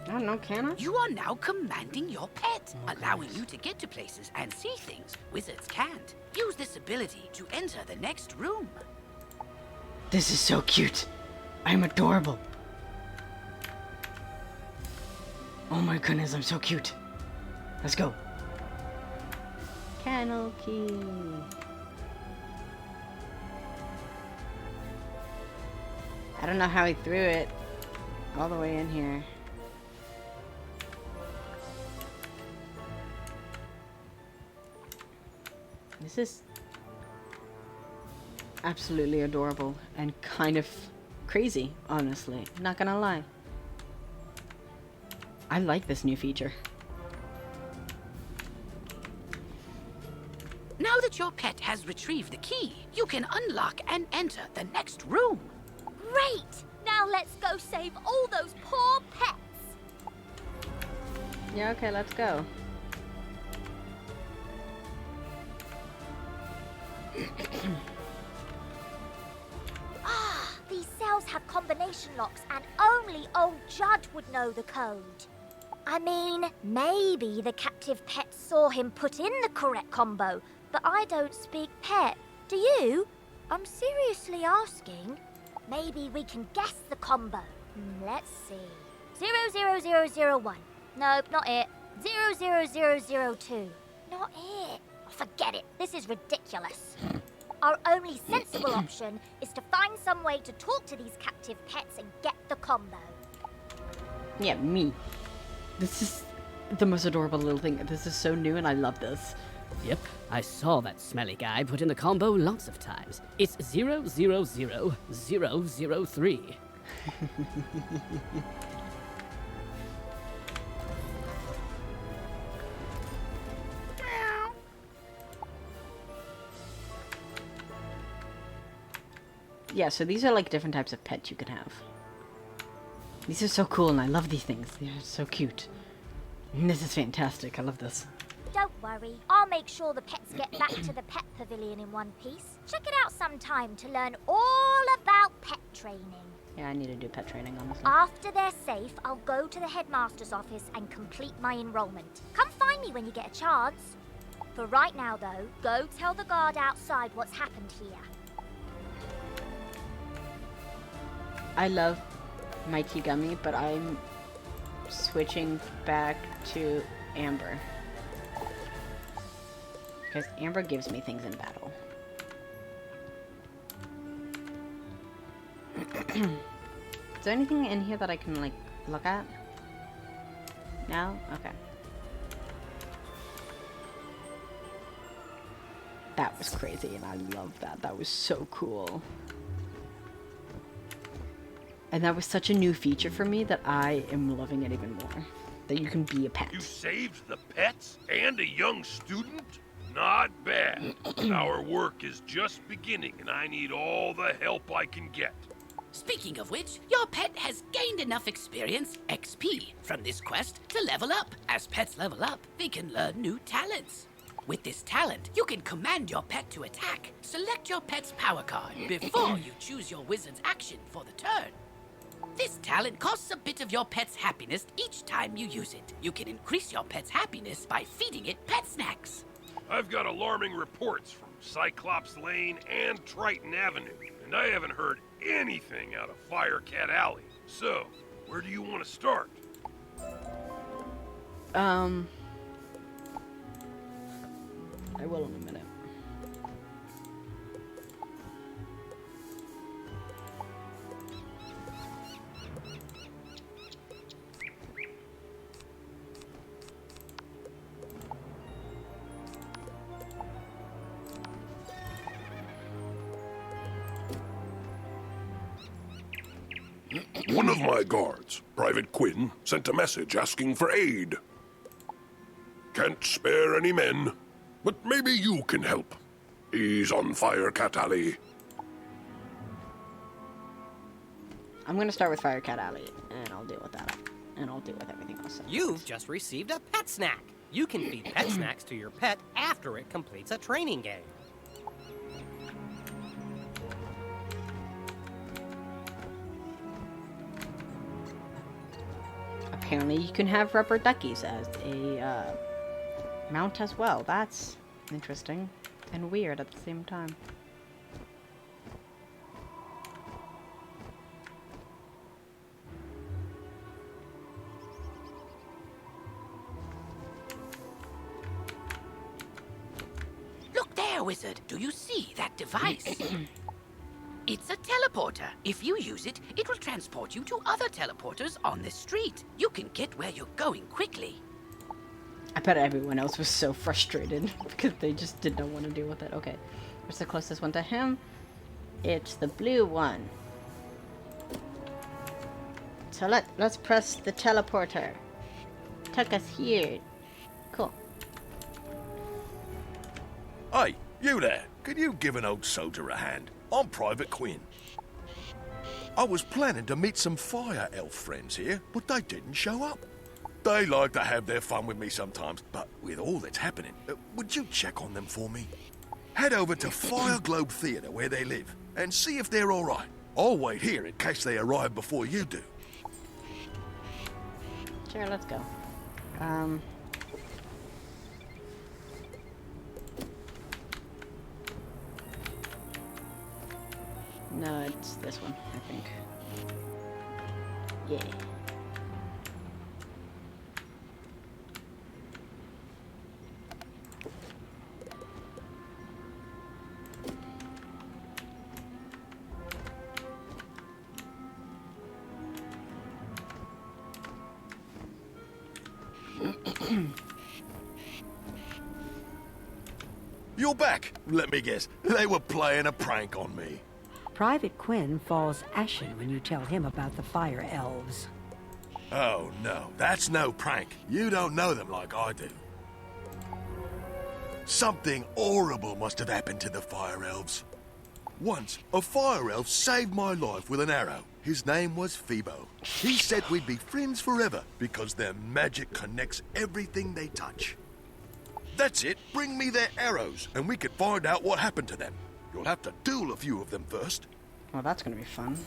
I don't know, can I? You are now commanding your pet, allowing you to get to places and see things wizards can't. Use this ability to enter the next room. This is so cute. I'm adorable. Oh my goodness, I'm so cute. Let's go. Kennel key. I don't know how he threw it all the way in here. This is absolutely adorable and kind of crazy, honestly. Not gonna lie. I like this new feature. Now that your pet has retrieved the key, you can unlock and enter the next room. Great! Now let's go save all those poor pets! Yeah, okay, let's go. These cells have combination locks and only old Judd would know the code. I mean, maybe the captive pet saw him put in the correct combo, but I don't speak pet. Do you? I'm seriously asking. Maybe we can guess the combo. Let's see. 00001. Nope, not it. 00002. Not it. Forget it. This is ridiculous. Our only sensible option is to find some way to talk to these captive pets and get the combo. Yeah, me. This is the most adorable little thing. This is so new and I love this. Yep, I saw that smelly guy put in the combo lots of times. It's 000003. Yeah, so these are like different types of pets you can have. These are so cool and I love these things. They're so cute. This is fantastic. I love this. Don't worry. I'll make sure the pets get back to the pet pavilion in one piece. Check it out sometime to learn all about pet training. Yeah, I need to do pet training, honestly. After they're safe, I'll go to the headmaster's office and complete my enrollment. Come find me when you get a chance. For right now, though, go tell the guard outside what's happened here. I love my tea gummy, but I'm switching back to Amber. Because Amber gives me things in battle. Is there anything in here that I can, like, look at? No? Okay. That was crazy, and I love that. That was so cool. And that was such a new feature for me that I am loving it even more. That you can be a pet. You saved the pets and a young student? Not bad. Our work is just beginning, and I need all the help I can get. Speaking of which, your pet has gained enough experience, XP, from this quest to level up. As pets level up, they can learn new talents. With this talent, you can command your pet to attack. Select your pet's power card before you choose your wizard's action for the turn. This talent costs a bit of your pet's happiness each time you use it. You can increase your pet's happiness by feeding it pet snacks. I've got alarming reports from Cyclops Lane and Triton Avenue, and I haven't heard anything out of Firecat Alley. So, where do you want to start? I will in a minute. One of my guards, Private Quinn, sent a message asking for aid. Can't spare any men, but maybe you can help. He's on Firecat Alley. I'm gonna start with Firecat Alley, and I'll deal with that and I'll deal with everything else. You've just received a pet snack. You can feed pet snacks to your pet after it completes a training game. Apparently you can have rubber duckies as a mount as well. That's interesting and weird at the same time. Look there, Wizard. Do you see that device? It's a teleporter. If you use it, it will transport you to other teleporters on this street. You can get where you're going quickly. I bet everyone else was so frustrated because they just did not want to deal with it. Okay, where's the closest one to him? It's the blue one. So let's press the teleporter. Took us here. Cool. Hey, you there. Could you give an old soldier a hand? I'm Private Quinn. I was planning to meet some fire elf friends here, but they didn't show up. They like to have their fun with me sometimes, but with all that's happening, would you check on them for me? Head over to Fire Globe Theatre where they live, and see if they're all right. I'll wait here in case they arrive before you do. Sure, let's go. No, it's this one, I think. Yeah. You're back. Let me guess. They were playing a prank on me. Private Quinn falls ashen when you tell him about the fire elves. Oh, no. That's no prank. You don't know them like I do. Something horrible must have happened to the fire elves. Once, a fire elf saved my life with an arrow. His name was Phoebo. He said we'd be friends forever because their magic connects everything they touch. That's it. Bring me their arrows, and we can find out what happened to them. You'll have to duel a few of them first. Well, that's gonna be fun.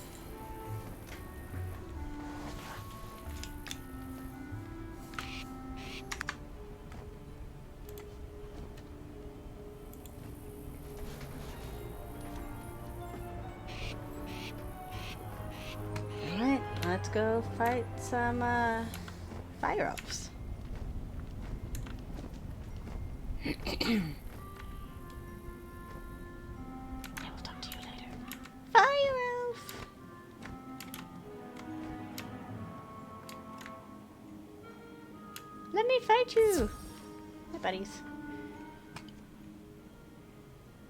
Alright, let's go fight some fire elves. Fire elf! Let me fight you! Hi, buddies.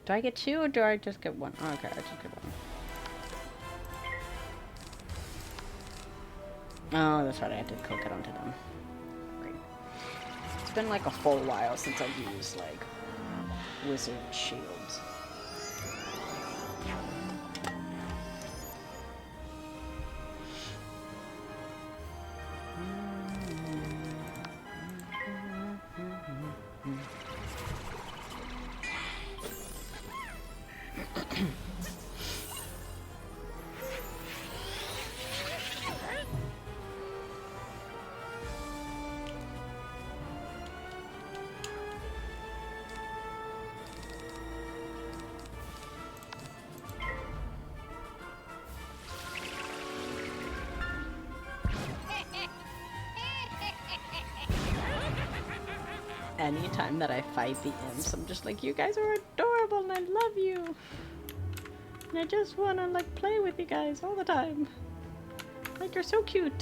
Do I get two or do I just get one? Oh, okay, I just get one. Oh, that's right, I had to click it onto them. Great. It's been like a full while since I've used, like, wizard shields. Anytime that I fight the imps, I'm just like, you guys are adorable and I love you. And I just want to like play with you guys all the time. Like, you're so cute.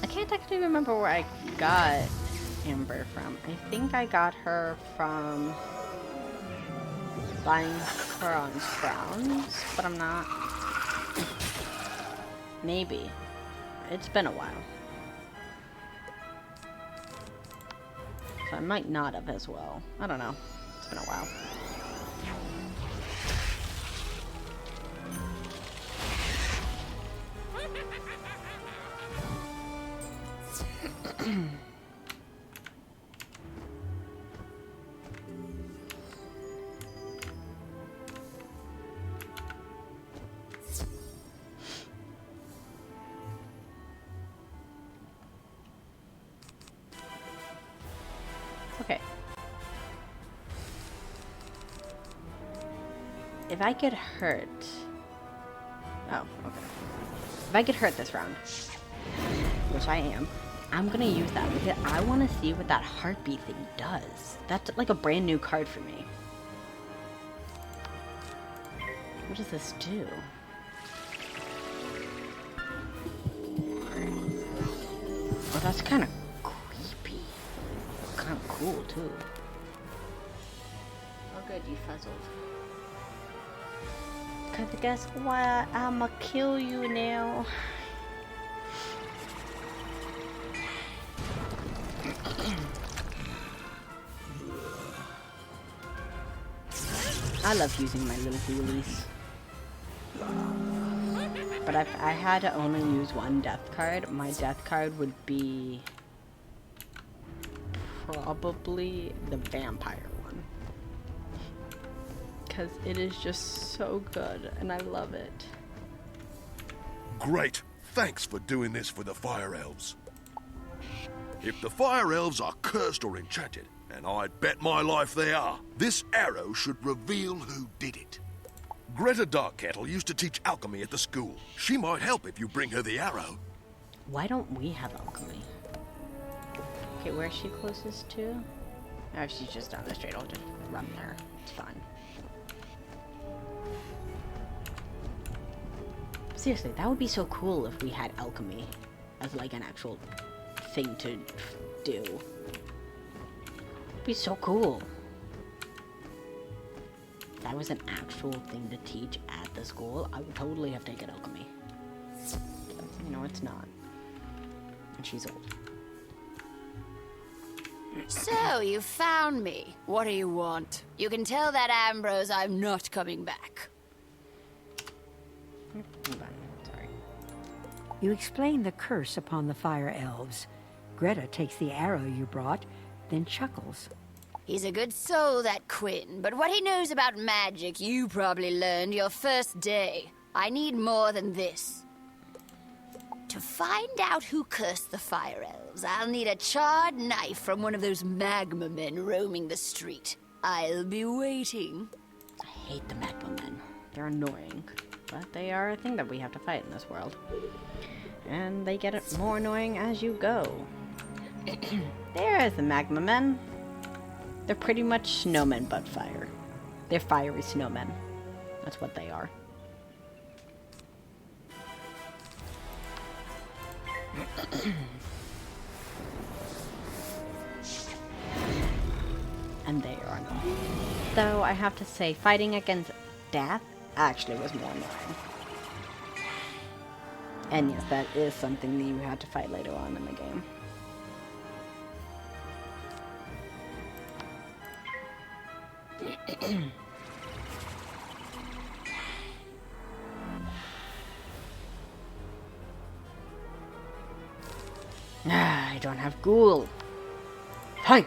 I can't actually remember where I got Amber from. I think I got her from buying her on Crowns, but I'm not. Maybe. It's been a while. So I might not have as well. I don't know. It's been a while. Okay. If I get hurt... Oh, okay. If I get hurt this round, which I am, I'm gonna use that because I want to see what that heartbeat thing does. That's like a brand new card for me. What does this do? Oh, that's kind of creepy. Kind of cool, too. Oh, good, you fuzzled. Cause guess what? I'ma kill you now. I love using my little ghoulies. But if I had to only use one death card, my death card would be probably the vampire one. Because it is just so good, and I love it. Great. Thanks for doing this for the Fire Elves. If the Fire Elves are cursed or enchanted, and I'd bet my life they are, this arrow should reveal who did it. Greta Darkkettle used to teach alchemy at the school. She might help if you bring her the arrow. Why don't we have alchemy? Okay, where's she closest to? Oh, she's just down the street. I'll just run there. It's fine. Seriously, that would be so cool if we had alchemy as like an actual thing to do. It'd be so cool. If that was an actual thing to teach at the school, I would totally have taken alchemy. But, you know, it's not. And she's old. So, you found me. What do you want? You can tell that Ambrose I'm not coming back. Hold on. Sorry. You explain the curse upon the Fire Elves. Greta takes the arrow you brought, then chuckles. He's a good soul, that Quinn, but what he knows about magic you probably learned your first day. I need more than this. To find out who cursed the Fire Elves, I'll need a charred knife from one of those magma men roaming the street. I'll be waiting. I hate the magma men. They're annoying. But they are a thing that we have to fight in this world. And they get more annoying as you go. There's the magma men. They're pretty much snowmen but fire. They're fiery snowmen. That's what they are. And they are annoying. Though I have to say, fighting against death actually was more annoying. And yes, that is something that you had to fight later on in the game. I don't have ghoul. Hi.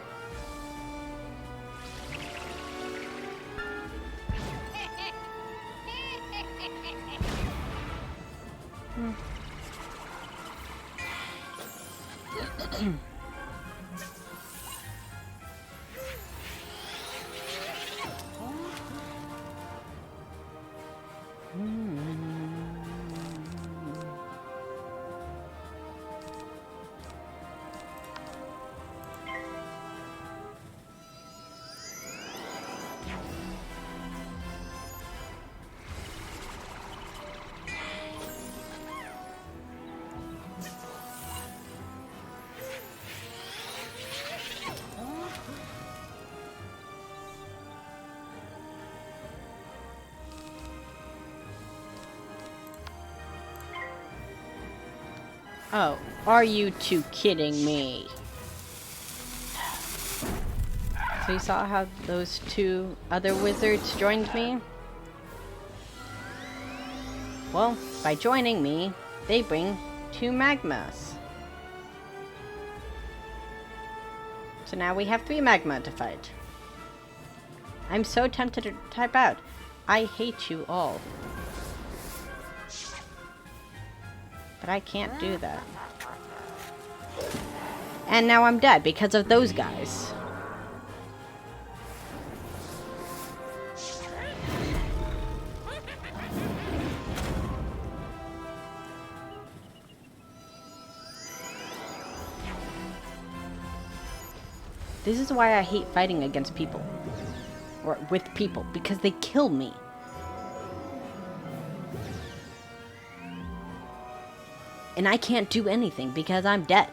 Oh, are you two kidding me? So you saw how those two other wizards joined me? Well, by joining me, they bring 2 magmas. So now we have 3 magma to fight. I'm so tempted to type out, I hate you all. But I can't do that. And now I'm dead because of those guys. This is why I hate fighting against people. Or with people, because they kill me. And I can't do anything because I'm dead.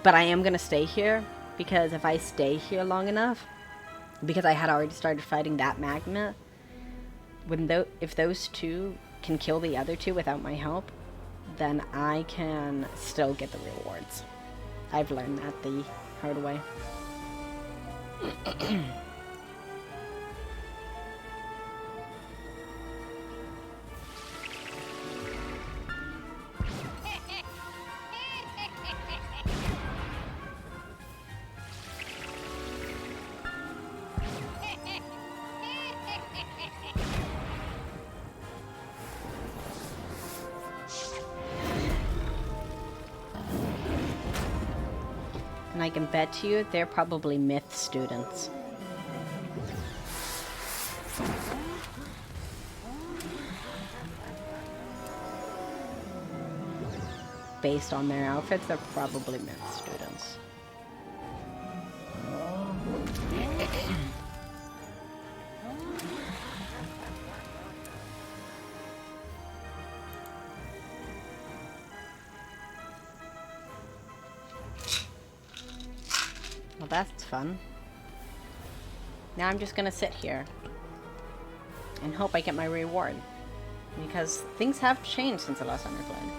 But I am gonna stay here, because if I stay here long enough, because I had already started fighting that magma, if those 2 can kill the other 2 without my help, then I can still get the rewards. I've learned that the hard way. And I can bet you they're probably myth students. Based on their outfits, they're probably myth students. Well, that's fun. Now I'm just gonna sit here and hope I get my reward, because things have changed since the last time I played.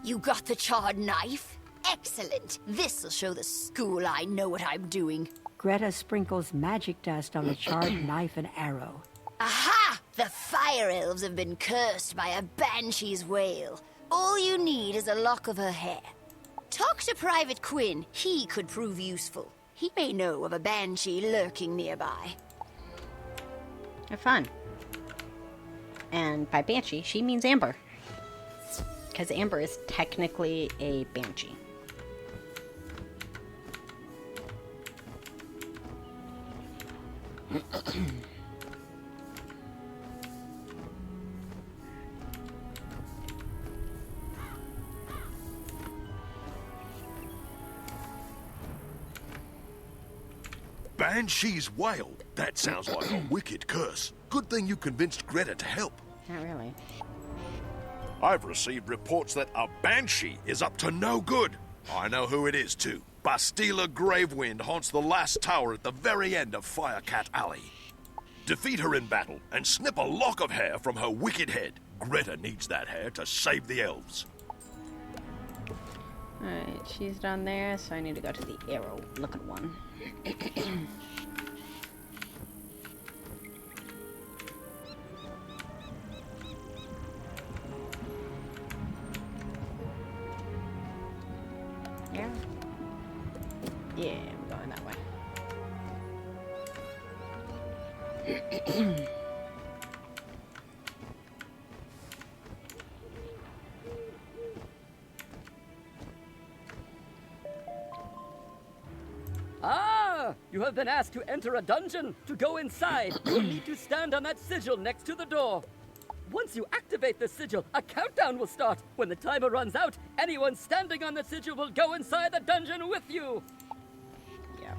You got the charred knife? Excellent. This'll show the school I know what I'm doing. Greta sprinkles magic dust on the charred knife and arrow. Aha! The fire elves have been cursed by a banshee's wail. All you need is a lock of her hair. Talk to Private Quinn. He could prove useful. He may know of a banshee lurking nearby. Have fun. And by banshee, she means Amber. Because Amber is technically a banshee. Banshee's wail? That sounds like a wicked curse. Good thing you convinced Greta to help. Not really. I've received reports that a banshee is up to no good. I know who it is, too. Bastila Gravewind haunts the last tower at the very end of Firecat Alley. Defeat her in battle and snip a lock of hair from her wicked head. Greta needs that hair to save the elves. Alright, she's down there, so I need to go to the arrow-looking one. Yeah. Yeah, I'm going that way. You have been asked to enter a dungeon. To go inside, you'll need to stand on that sigil next to the door. Once you activate the sigil, a countdown will start. When the timer runs out, anyone standing on the sigil will go inside the dungeon with you. Yeah.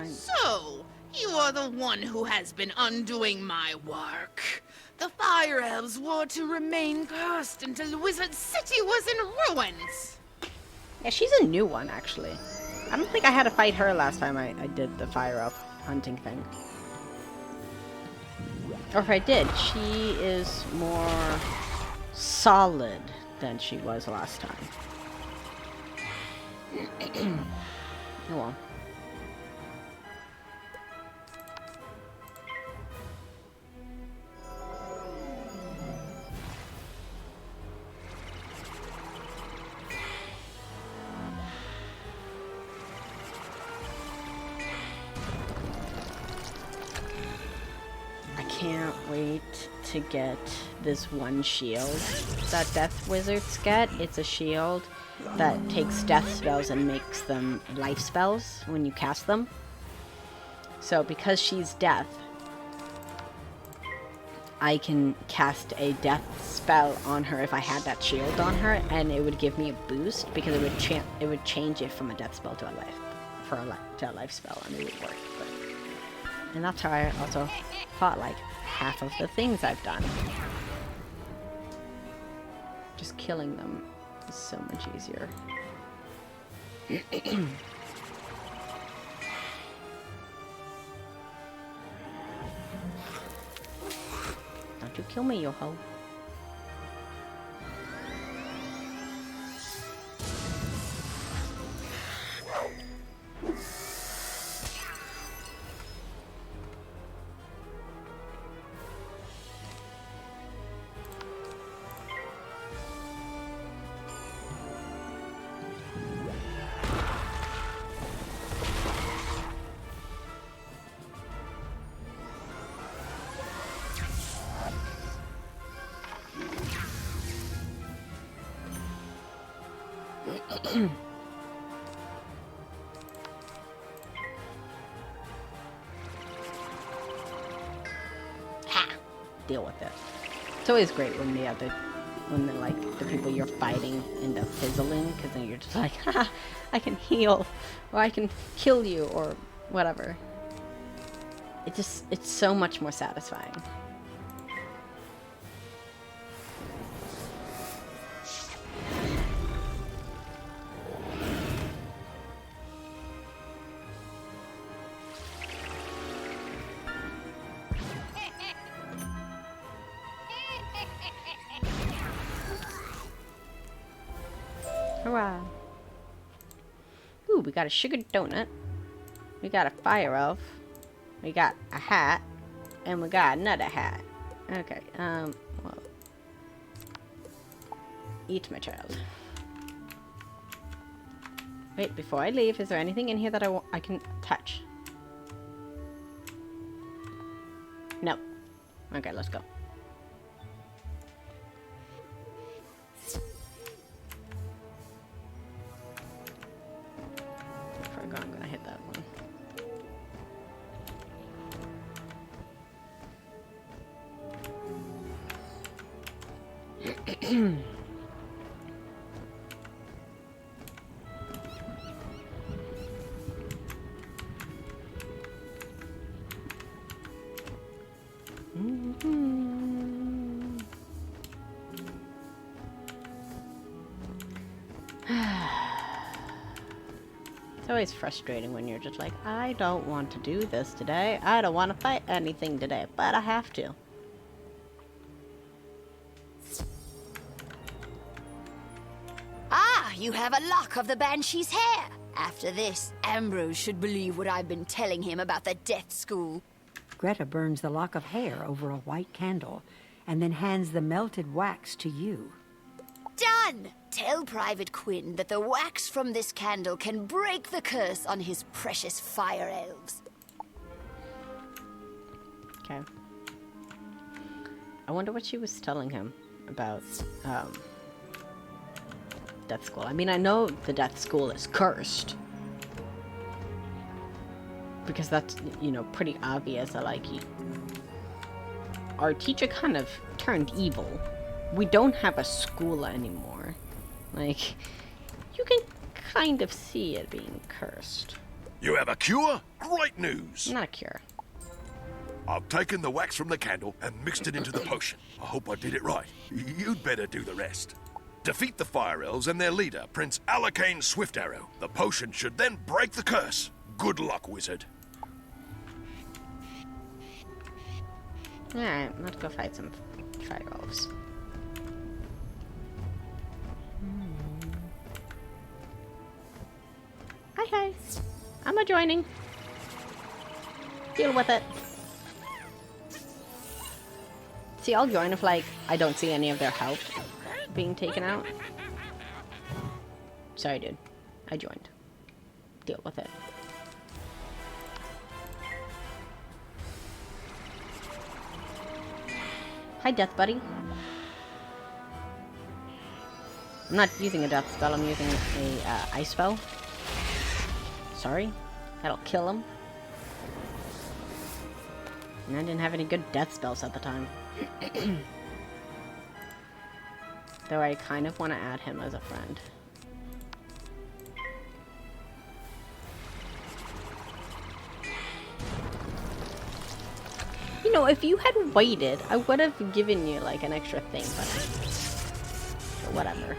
So, you are the one who has been undoing my work. The Fire Elves were to remain cursed until Wizard City was in ruins. Yeah, she's a new one, actually. I don't think I had to fight her last time I did the fire elf hunting thing. Or if I did, she is more solid than she was last time. Oh well. Can't wait to get this one shield that death wizards get. It's a shield that takes death spells and makes them life spells when you cast them. So because she's death, I can cast a death spell on her if I had that shield on her, and it would give me a boost because it would change it from a death spell to a life spell, and it would work. And that's how I also fought like half of the things I've done. Just killing them is so much easier. Don't you kill me, yo ho. Ha! Deal with it. It's always great when the people you're fighting end up fizzling, because then you're just like, haha, I can heal, or I can kill you, or whatever. It's so much more satisfying. Hurrah. Ooh, we got a sugar donut. We got a fire elf. We got a hat. And we got another hat. Okay, well. Eat, my child. Wait, before I leave, is there anything in here that I can touch? No. Okay, let's go. I'm gonna hit that one. It's always frustrating when you're just like, I don't want to do this today. I don't want to fight anything today, but I have to. Ah, you have a lock of the Banshee's hair. After this, Ambrose should believe what I've been telling him about the death school. Greta burns the lock of hair over a white candle and then hands the melted wax to you. done! Tell Private Quinn that the wax from this candle can break the curse on his precious fire elves. Okay. I wonder what she was telling him about, Death School. I mean, I know the Death School is cursed. Because that's, you know, pretty obvious that, like, our teacher kind of turned evil. We don't have a school anymore. Like, you can kind of see it being cursed. You have a cure? Great news! Not a cure. I've taken the wax from the candle and mixed it into the potion. I hope I did it right. You'd better do the rest. Defeat the Fire Elves and their leader, Prince Alacane Swiftarrow. The potion should then break the curse. Good luck, wizard. Alright, let's go fight some fire elves. Hi. I'm a-joining. Deal with it. See, I'll join if, like, I don't see any of their health being taken out. Sorry, dude. I joined. Deal with it. Hi, Death Buddy. I'm not using a death spell, I'm using a ice spell. Sorry. That'll kill him. And I didn't have any good death spells at the time. Though I kind of want to add him as a friend. You know, if you had waited, I would have given you, like, an extra thing, but... or whatever.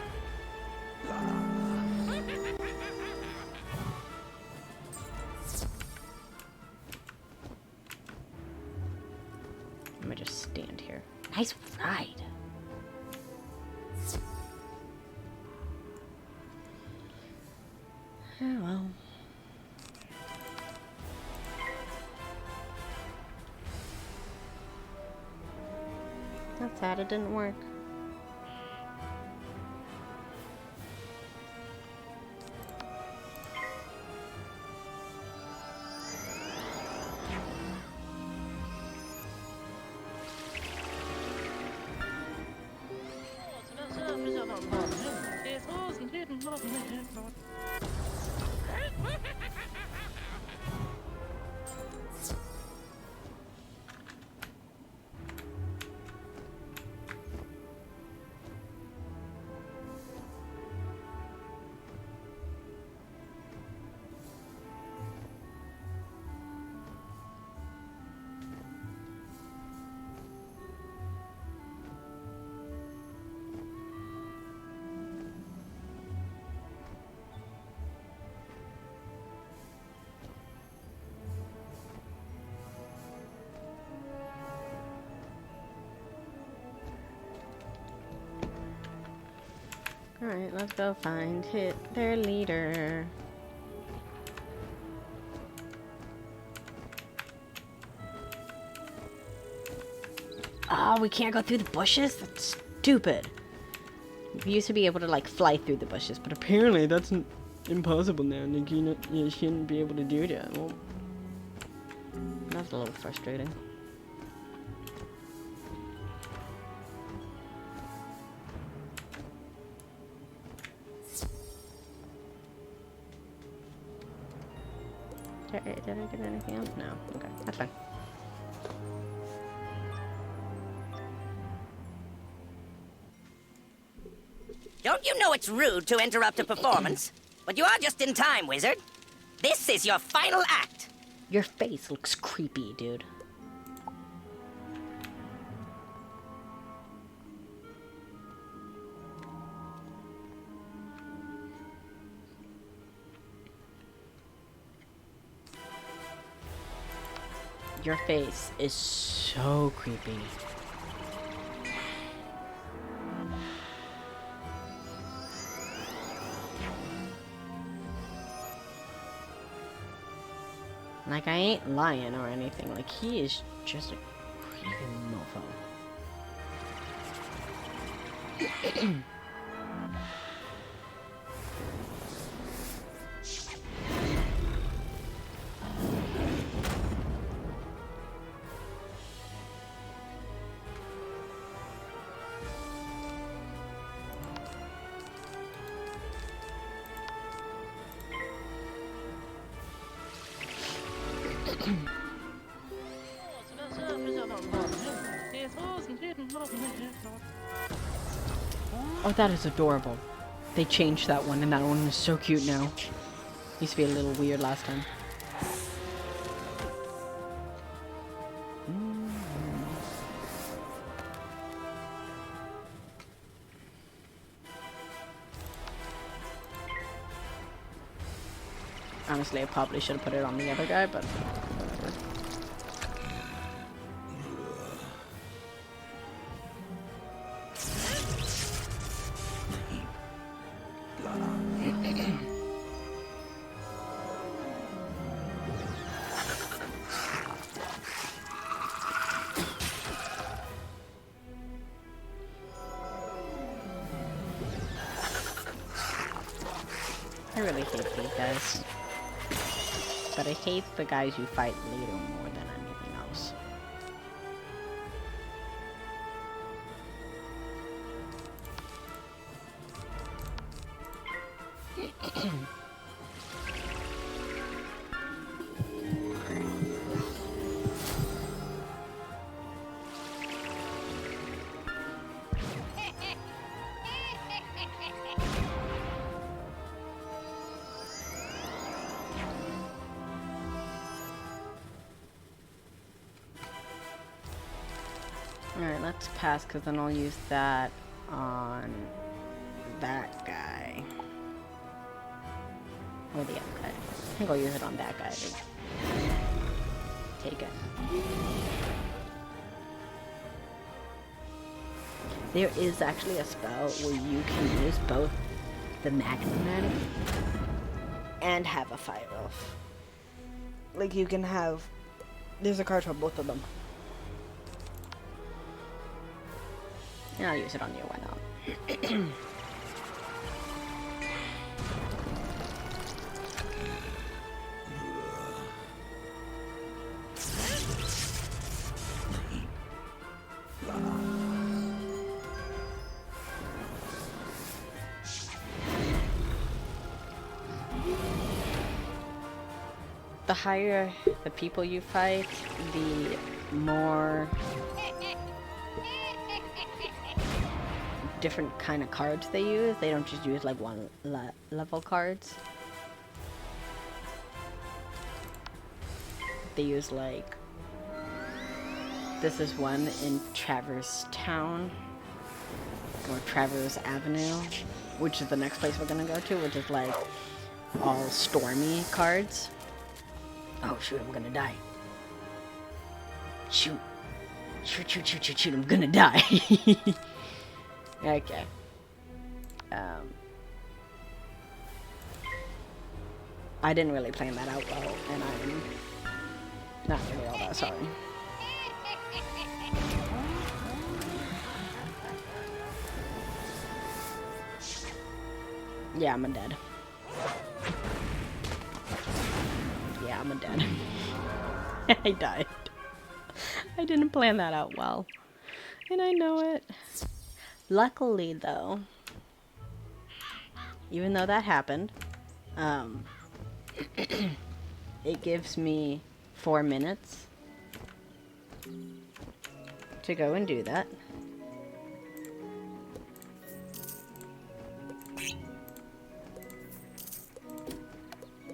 I'm gonna just stand here. Nice ride. Oh, well. That's sad it didn't work. Alright, let's go find their leader. Oh, we can't go through the bushes? That's stupid. We used to be able to, like, fly through the bushes, but apparently that's impossible now. You shouldn't be able to do that. Well, that's a little frustrating. Did I get anything else? No. Okay, that's fine. Don't you know it's rude to interrupt a performance? But you are just in time, wizard. This is your final act. Your face looks creepy, dude. Your face is so creepy. Like, I ain't lying or anything. Like, he is just a creepy mofo. Oh, that is adorable. They changed that one, and that one is so cute now. Used to be a little weird last time. Honestly, I probably should have put it on the other guy, but whatever. I really hate these guys. But I hate the guys you fight later more than anything else. Alright, let's pass, because then I'll use that on that guy. Or the other guy. I think I'll use it on that guy. Take it. There is actually a spell where you can use both the Magnum Man and have a Fire Elf. Like, you can have... There's a card for both of them. And I'll use it on you, why not? The higher the people you fight, the more different kind of cards they use. They don't just use like one level cards. They use like, this is one in Traverse Town or Traverse Avenue, which is the next place we're gonna go to, which is like all stormy cards. Oh shoot, I'm gonna die. Shoot. Shoot, shoot, shoot, shoot, shoot, I'm gonna die. Okay. I didn't really plan that out well, and I'm not really all that sorry. Yeah, I'm a dead. Yeah, I'm a dead. I died. I didn't plan that out well. And I know it. Luckily, though, even though that happened, it gives me 4 minutes to go and do that.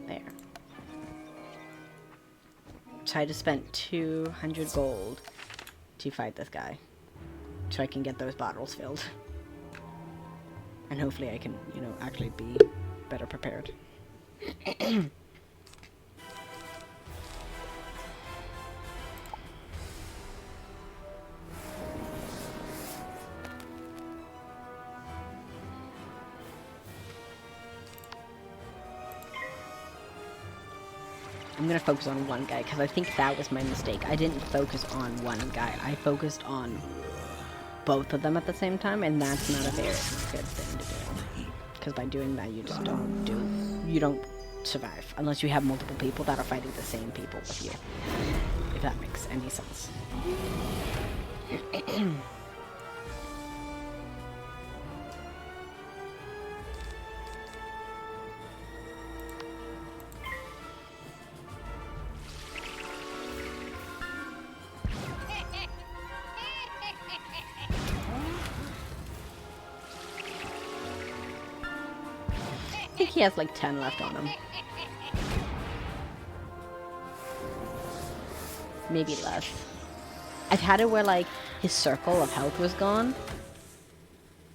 There. So I just spent 200 gold to fight this guy, so I can get those bottles filled. And hopefully I can, you know, actually be better prepared. I'm gonna focus on one guy, because I think that was my mistake. I didn't focus on one guy. I focused on both of them at the same time, and that's not a very good thing to do. Because by doing that, you just you don't survive. Unless you have multiple people that are fighting the same people with you. If that makes any sense. think he has like 10 left on him. Maybe less. I've had it where like his circle of health was gone,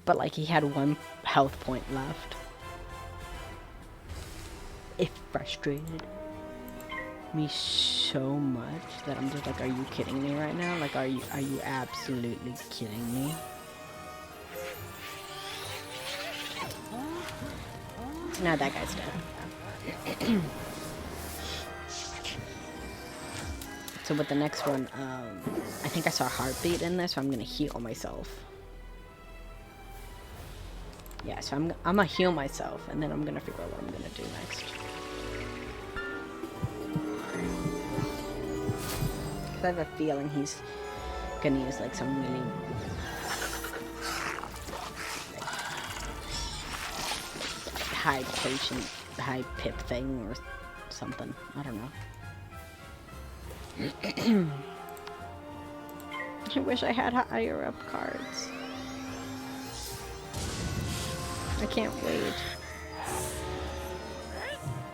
but like he had 1 health point left. It frustrated me so much that I'm just like, are you kidding me right now? Like, are you absolutely kidding me? Now that guy's dead. So with the next one, I think I saw a heartbeat in there, so I'm gonna heal myself. Yeah, so I'm gonna heal myself, and then I'm gonna figure out what I'm gonna do next. I have a feeling he's gonna use like some really high pip thing or something. I don't know. I wish I had higher up cards. I can't wait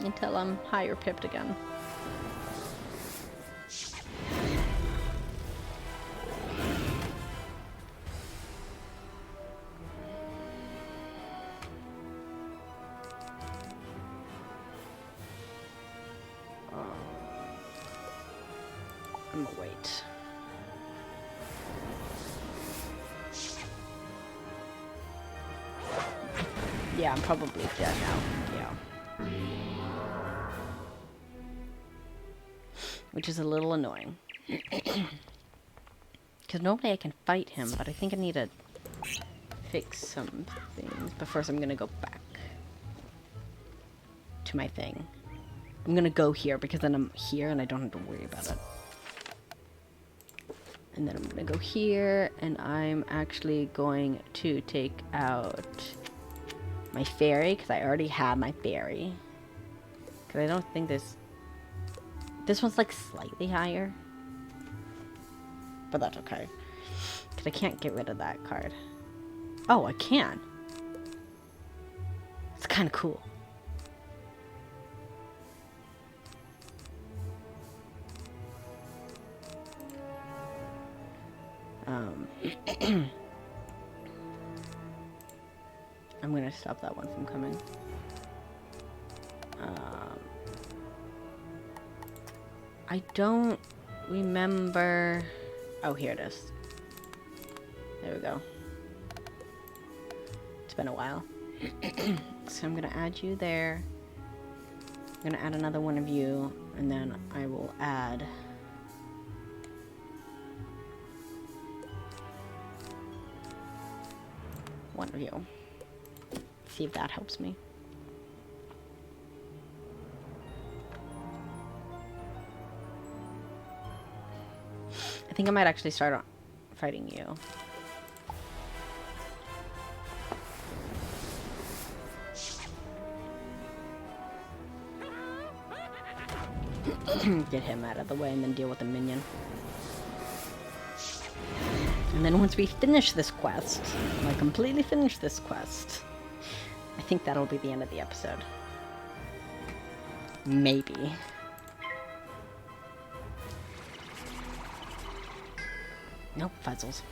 until I'm higher pipped again. I'm gonna wait. Yeah, I'm probably dead now. Yeah. Which is a little annoying. Because normally I can fight him, but I think I need to fix some things. But first I'm gonna go back to my thing. I'm gonna go here because then I'm here and I don't have to worry about it. And then I'm gonna go here and I'm actually going to take out my fairy because I already have my fairy. Because I don't think this one's like slightly higher. But that's okay. Because I can't get rid of that card. Oh, I can. It's kind of cool. I'm gonna stop that one from coming. I don't remember. Oh, here it is. There we go. It's been a while. So I'm gonna add you there. I'm gonna add another one of you, and then I will add one of you. See if that helps me. I think I might actually start fighting you. Get him out of the way and then deal with the minion. And then once we finish this quest, like completely finish this quest, I think that'll be the end of the episode. Maybe. Nope, fuzzles.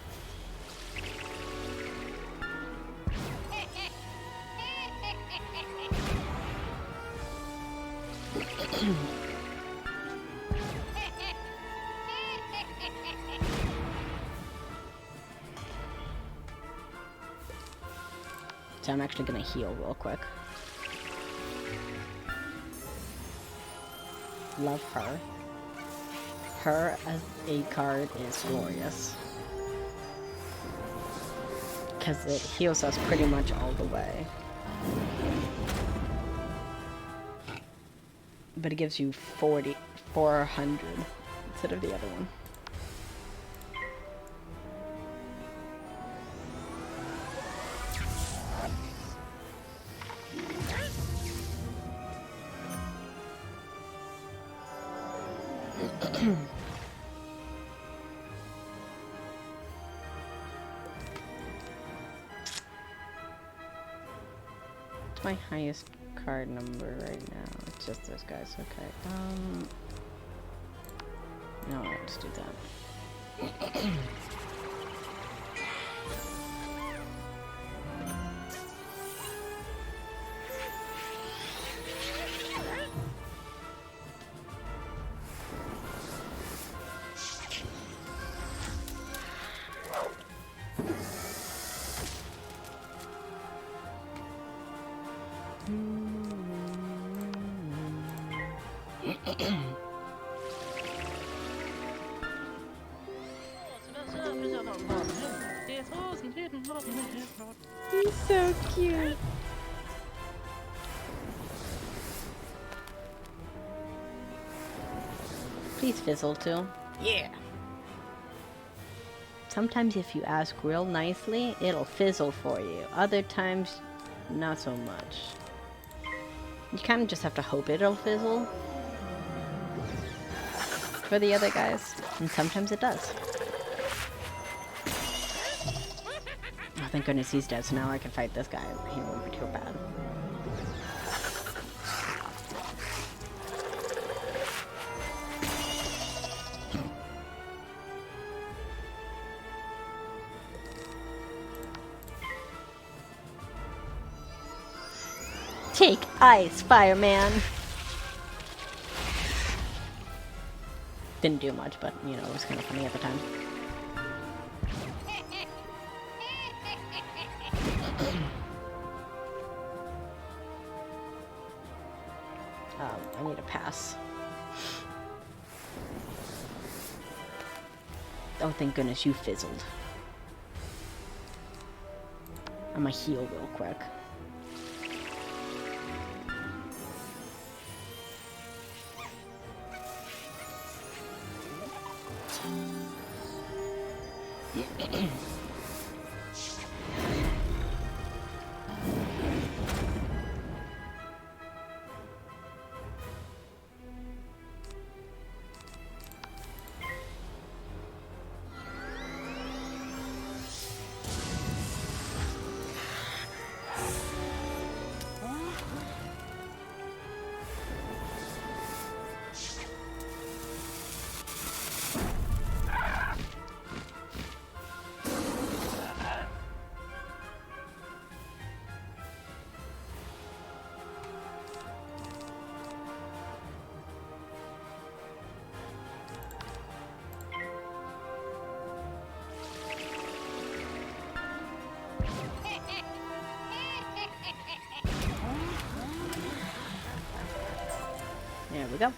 So I'm actually gonna heal real quick. Love her. Her as a card is glorious. Because it heals us pretty much all the way. But it gives you 400 instead of the other one. It's my highest card number right now. It's just those guys. Okay. No, let's do that. He's so cute. Please fizzle too. Yeah. Sometimes if you ask real nicely, it'll fizzle for you. Other times, not so much. You kind of just have to hope it'll fizzle for the other guys, and sometimes it does. Oh, thank goodness he's dead, so now I can fight this guy. He won't be too bad. Take ice, fireman! Didn't do much, but, you know, it was kind of funny at the time. I need a pass. Oh, thank goodness you fizzled. I'm gonna heal real quick. There we go.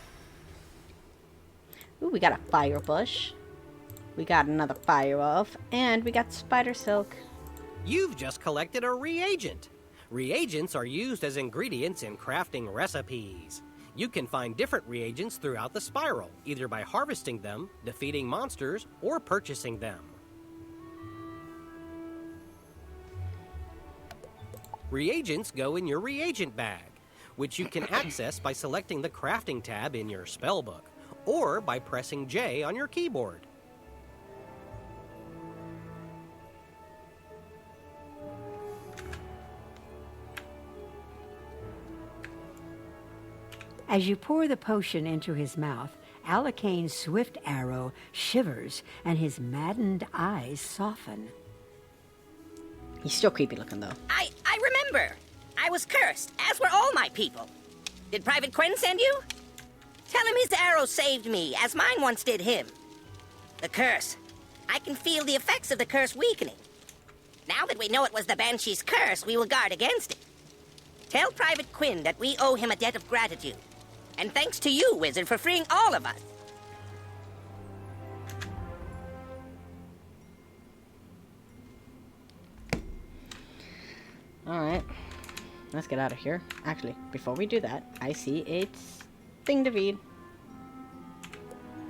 Ooh, we got a fire bush. We got another fire wolf, and we got spider silk. You've just collected a reagent. Reagents are used as ingredients in crafting recipes. You can find different reagents throughout the spiral, either by harvesting them, defeating monsters, or purchasing them. Reagents go in your reagent bag, which you can access by selecting the crafting tab in your spellbook, or by pressing J on your keyboard. As you pour the potion into his mouth, Alacane's swift arrow shivers and his maddened eyes soften. He's still creepy looking, though. I remember. I was cursed, as were all my people. Did Private Quinn send you? Tell him his arrow saved me, as mine once did him. The curse. I can feel the effects of the curse weakening. Now that we know it was the Banshee's curse, we will guard against it. Tell Private Quinn that we owe him a debt of gratitude. And thanks to you, Wizard, for freeing all of us. Alright. Let's get out of here. Actually, before we do that, I see a thing to read.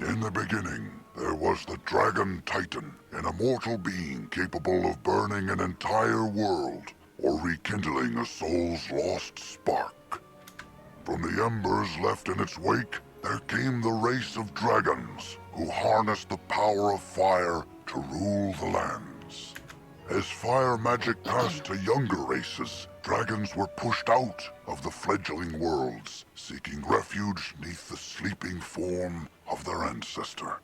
In the beginning, there was the Dragon Titan, an immortal being capable of burning an entire world or rekindling a soul's lost spark. From the embers left in its wake, there came the race of dragons who harnessed the power of fire to rule the lands. As fire magic passed to younger races, dragons were pushed out of the fledgling worlds, seeking refuge neath the sleeping form of their ancestor.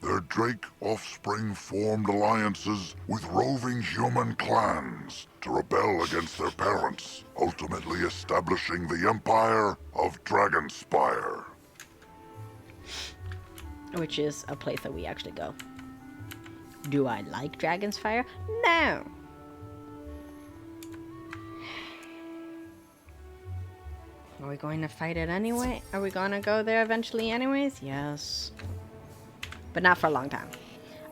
Their drake offspring formed alliances with roving human clans to rebel against their parents, ultimately establishing the empire of Dragonspire. Which is a place that we actually go. Do I like Dragonspire? No! Are we going to fight it anyway? Are we going to go there eventually anyways? Yes. But not for a long time.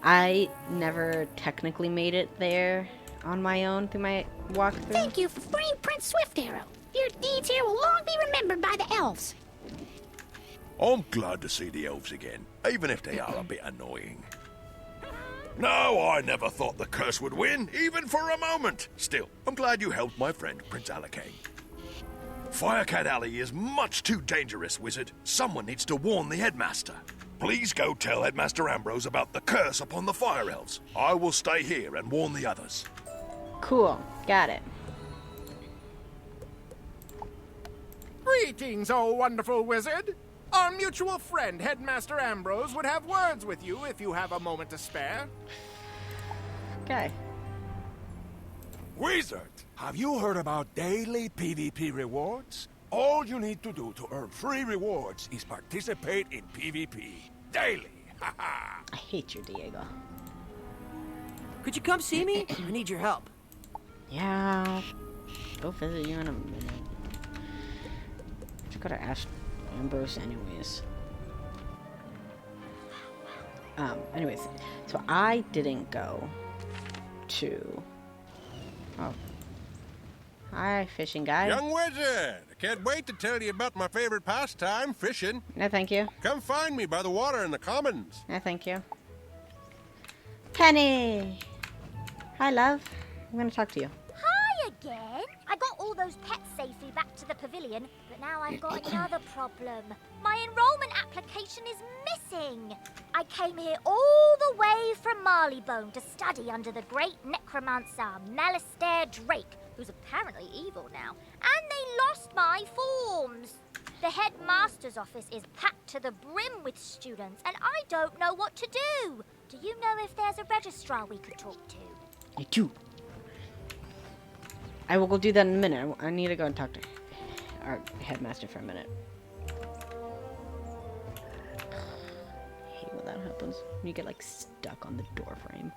I never technically made it there on my own through my walkthrough. Thank you for freeing Prince Swift Arrow. Your deeds here will long be remembered by the elves. I'm glad to see the elves again, even if they are a bit annoying. No, I never thought the curse would win, even for a moment. Still, I'm glad you helped my friend, Prince Alicane. Firecat Alley is much too dangerous, Wizard. Someone needs to warn the headmaster. Please go tell Headmaster Ambrose about the curse upon the Fire Elves. I will stay here and warn the others. Cool. Got it. Greetings, oh wonderful wizard. Our mutual friend, Headmaster Ambrose, would have words with you if you have a moment to spare. Okay. Wizard, have you heard about daily PvP rewards? All you need to do to earn free rewards is participate in PvP. Daily. I hate you, Diego. Could you come see me? I need your help. Yeah. Go visit you in a minute. Just gotta ask Ambrose anyways. Anyways. So I didn't go to... Oh. Hi, fishing guy. Young wizard! I can't wait to tell you about my favorite pastime, fishing. No, thank you. Come find me by the water in the commons. No, thank you. Penny! Hi, love. I'm gonna talk to you. Hi again. I got all those pets safely back to the pavilion, but now I've got another problem. My enrollment application is missing. I came here all the way from Marleybone to study under the great necromancer Malistaire Drake, who's apparently evil now, and they lost my forms. The headmaster's office is packed to the brim with students, and I don't know what to do. Do you know if there's a registrar we could talk to? I do. I will go do that in a minute. I need to go and talk to our headmaster for a minute. I hate when that happens. When you get like stuck on the door frame.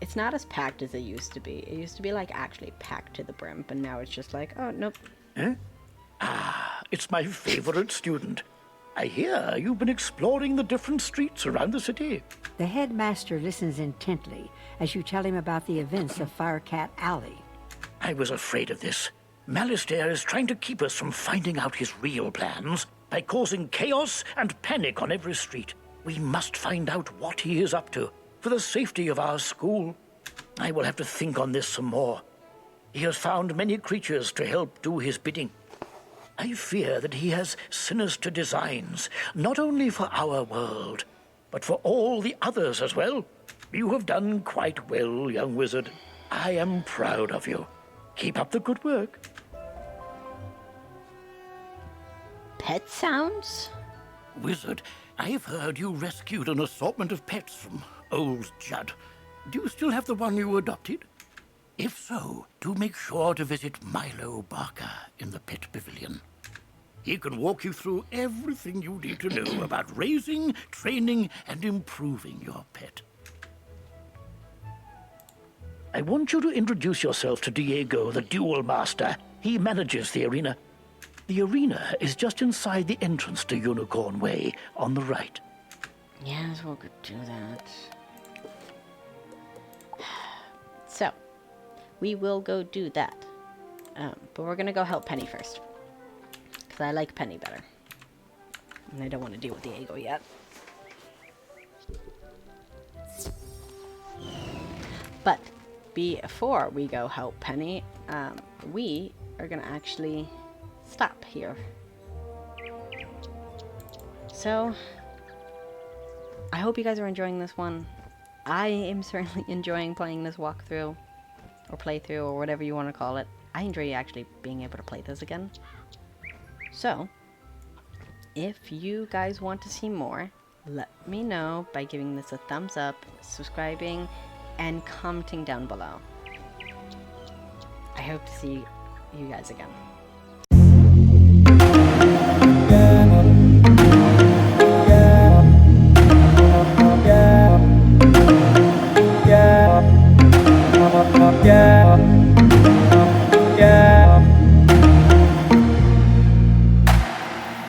It's not as packed as it used to be. It used to be like actually packed to the brim, but now it's just like, oh, nope. Eh? Ah, it's my favorite student. I hear you've been exploring the different streets around the city. The headmaster listens intently as you tell him about the events of Firecat Alley. I was afraid of this. Malistaire is trying to keep us from finding out his real plans by causing chaos and panic on every street. We must find out what he is up to for the safety of our school. I will have to think on this some more. He has found many creatures to help do his bidding. I fear that he has sinister designs, not only for our world, but for all the others as well. You have done quite well, young wizard. I am proud of you. Keep up the good work. Pet sounds? Wizard, I've heard you rescued an assortment of pets from old Judd. Do you still have the one you adopted? If so, do make sure to visit Milo Barker in the Pet Pavilion. He can walk you through everything you need to know about raising, training, and improving your pet. I want you to introduce yourself to Diego, the Duel Master. He manages the arena. The arena is just inside the entrance to Unicorn Way, on the right. Yes, we could do that. So, we will go do that. But we're gonna go help Penny first. Because I like Penny better. And I don't want to deal with Diego yet. But before we go help Penny, we are gonna actually stop here. So, I hope you guys are enjoying this one. I am certainly enjoying playing this walkthrough, or playthrough, or whatever you want to call it. I enjoy actually being able to play this again. So, if you guys want to see more, let me know by giving this a thumbs up, subscribing, and commenting down below. I hope to see you guys again.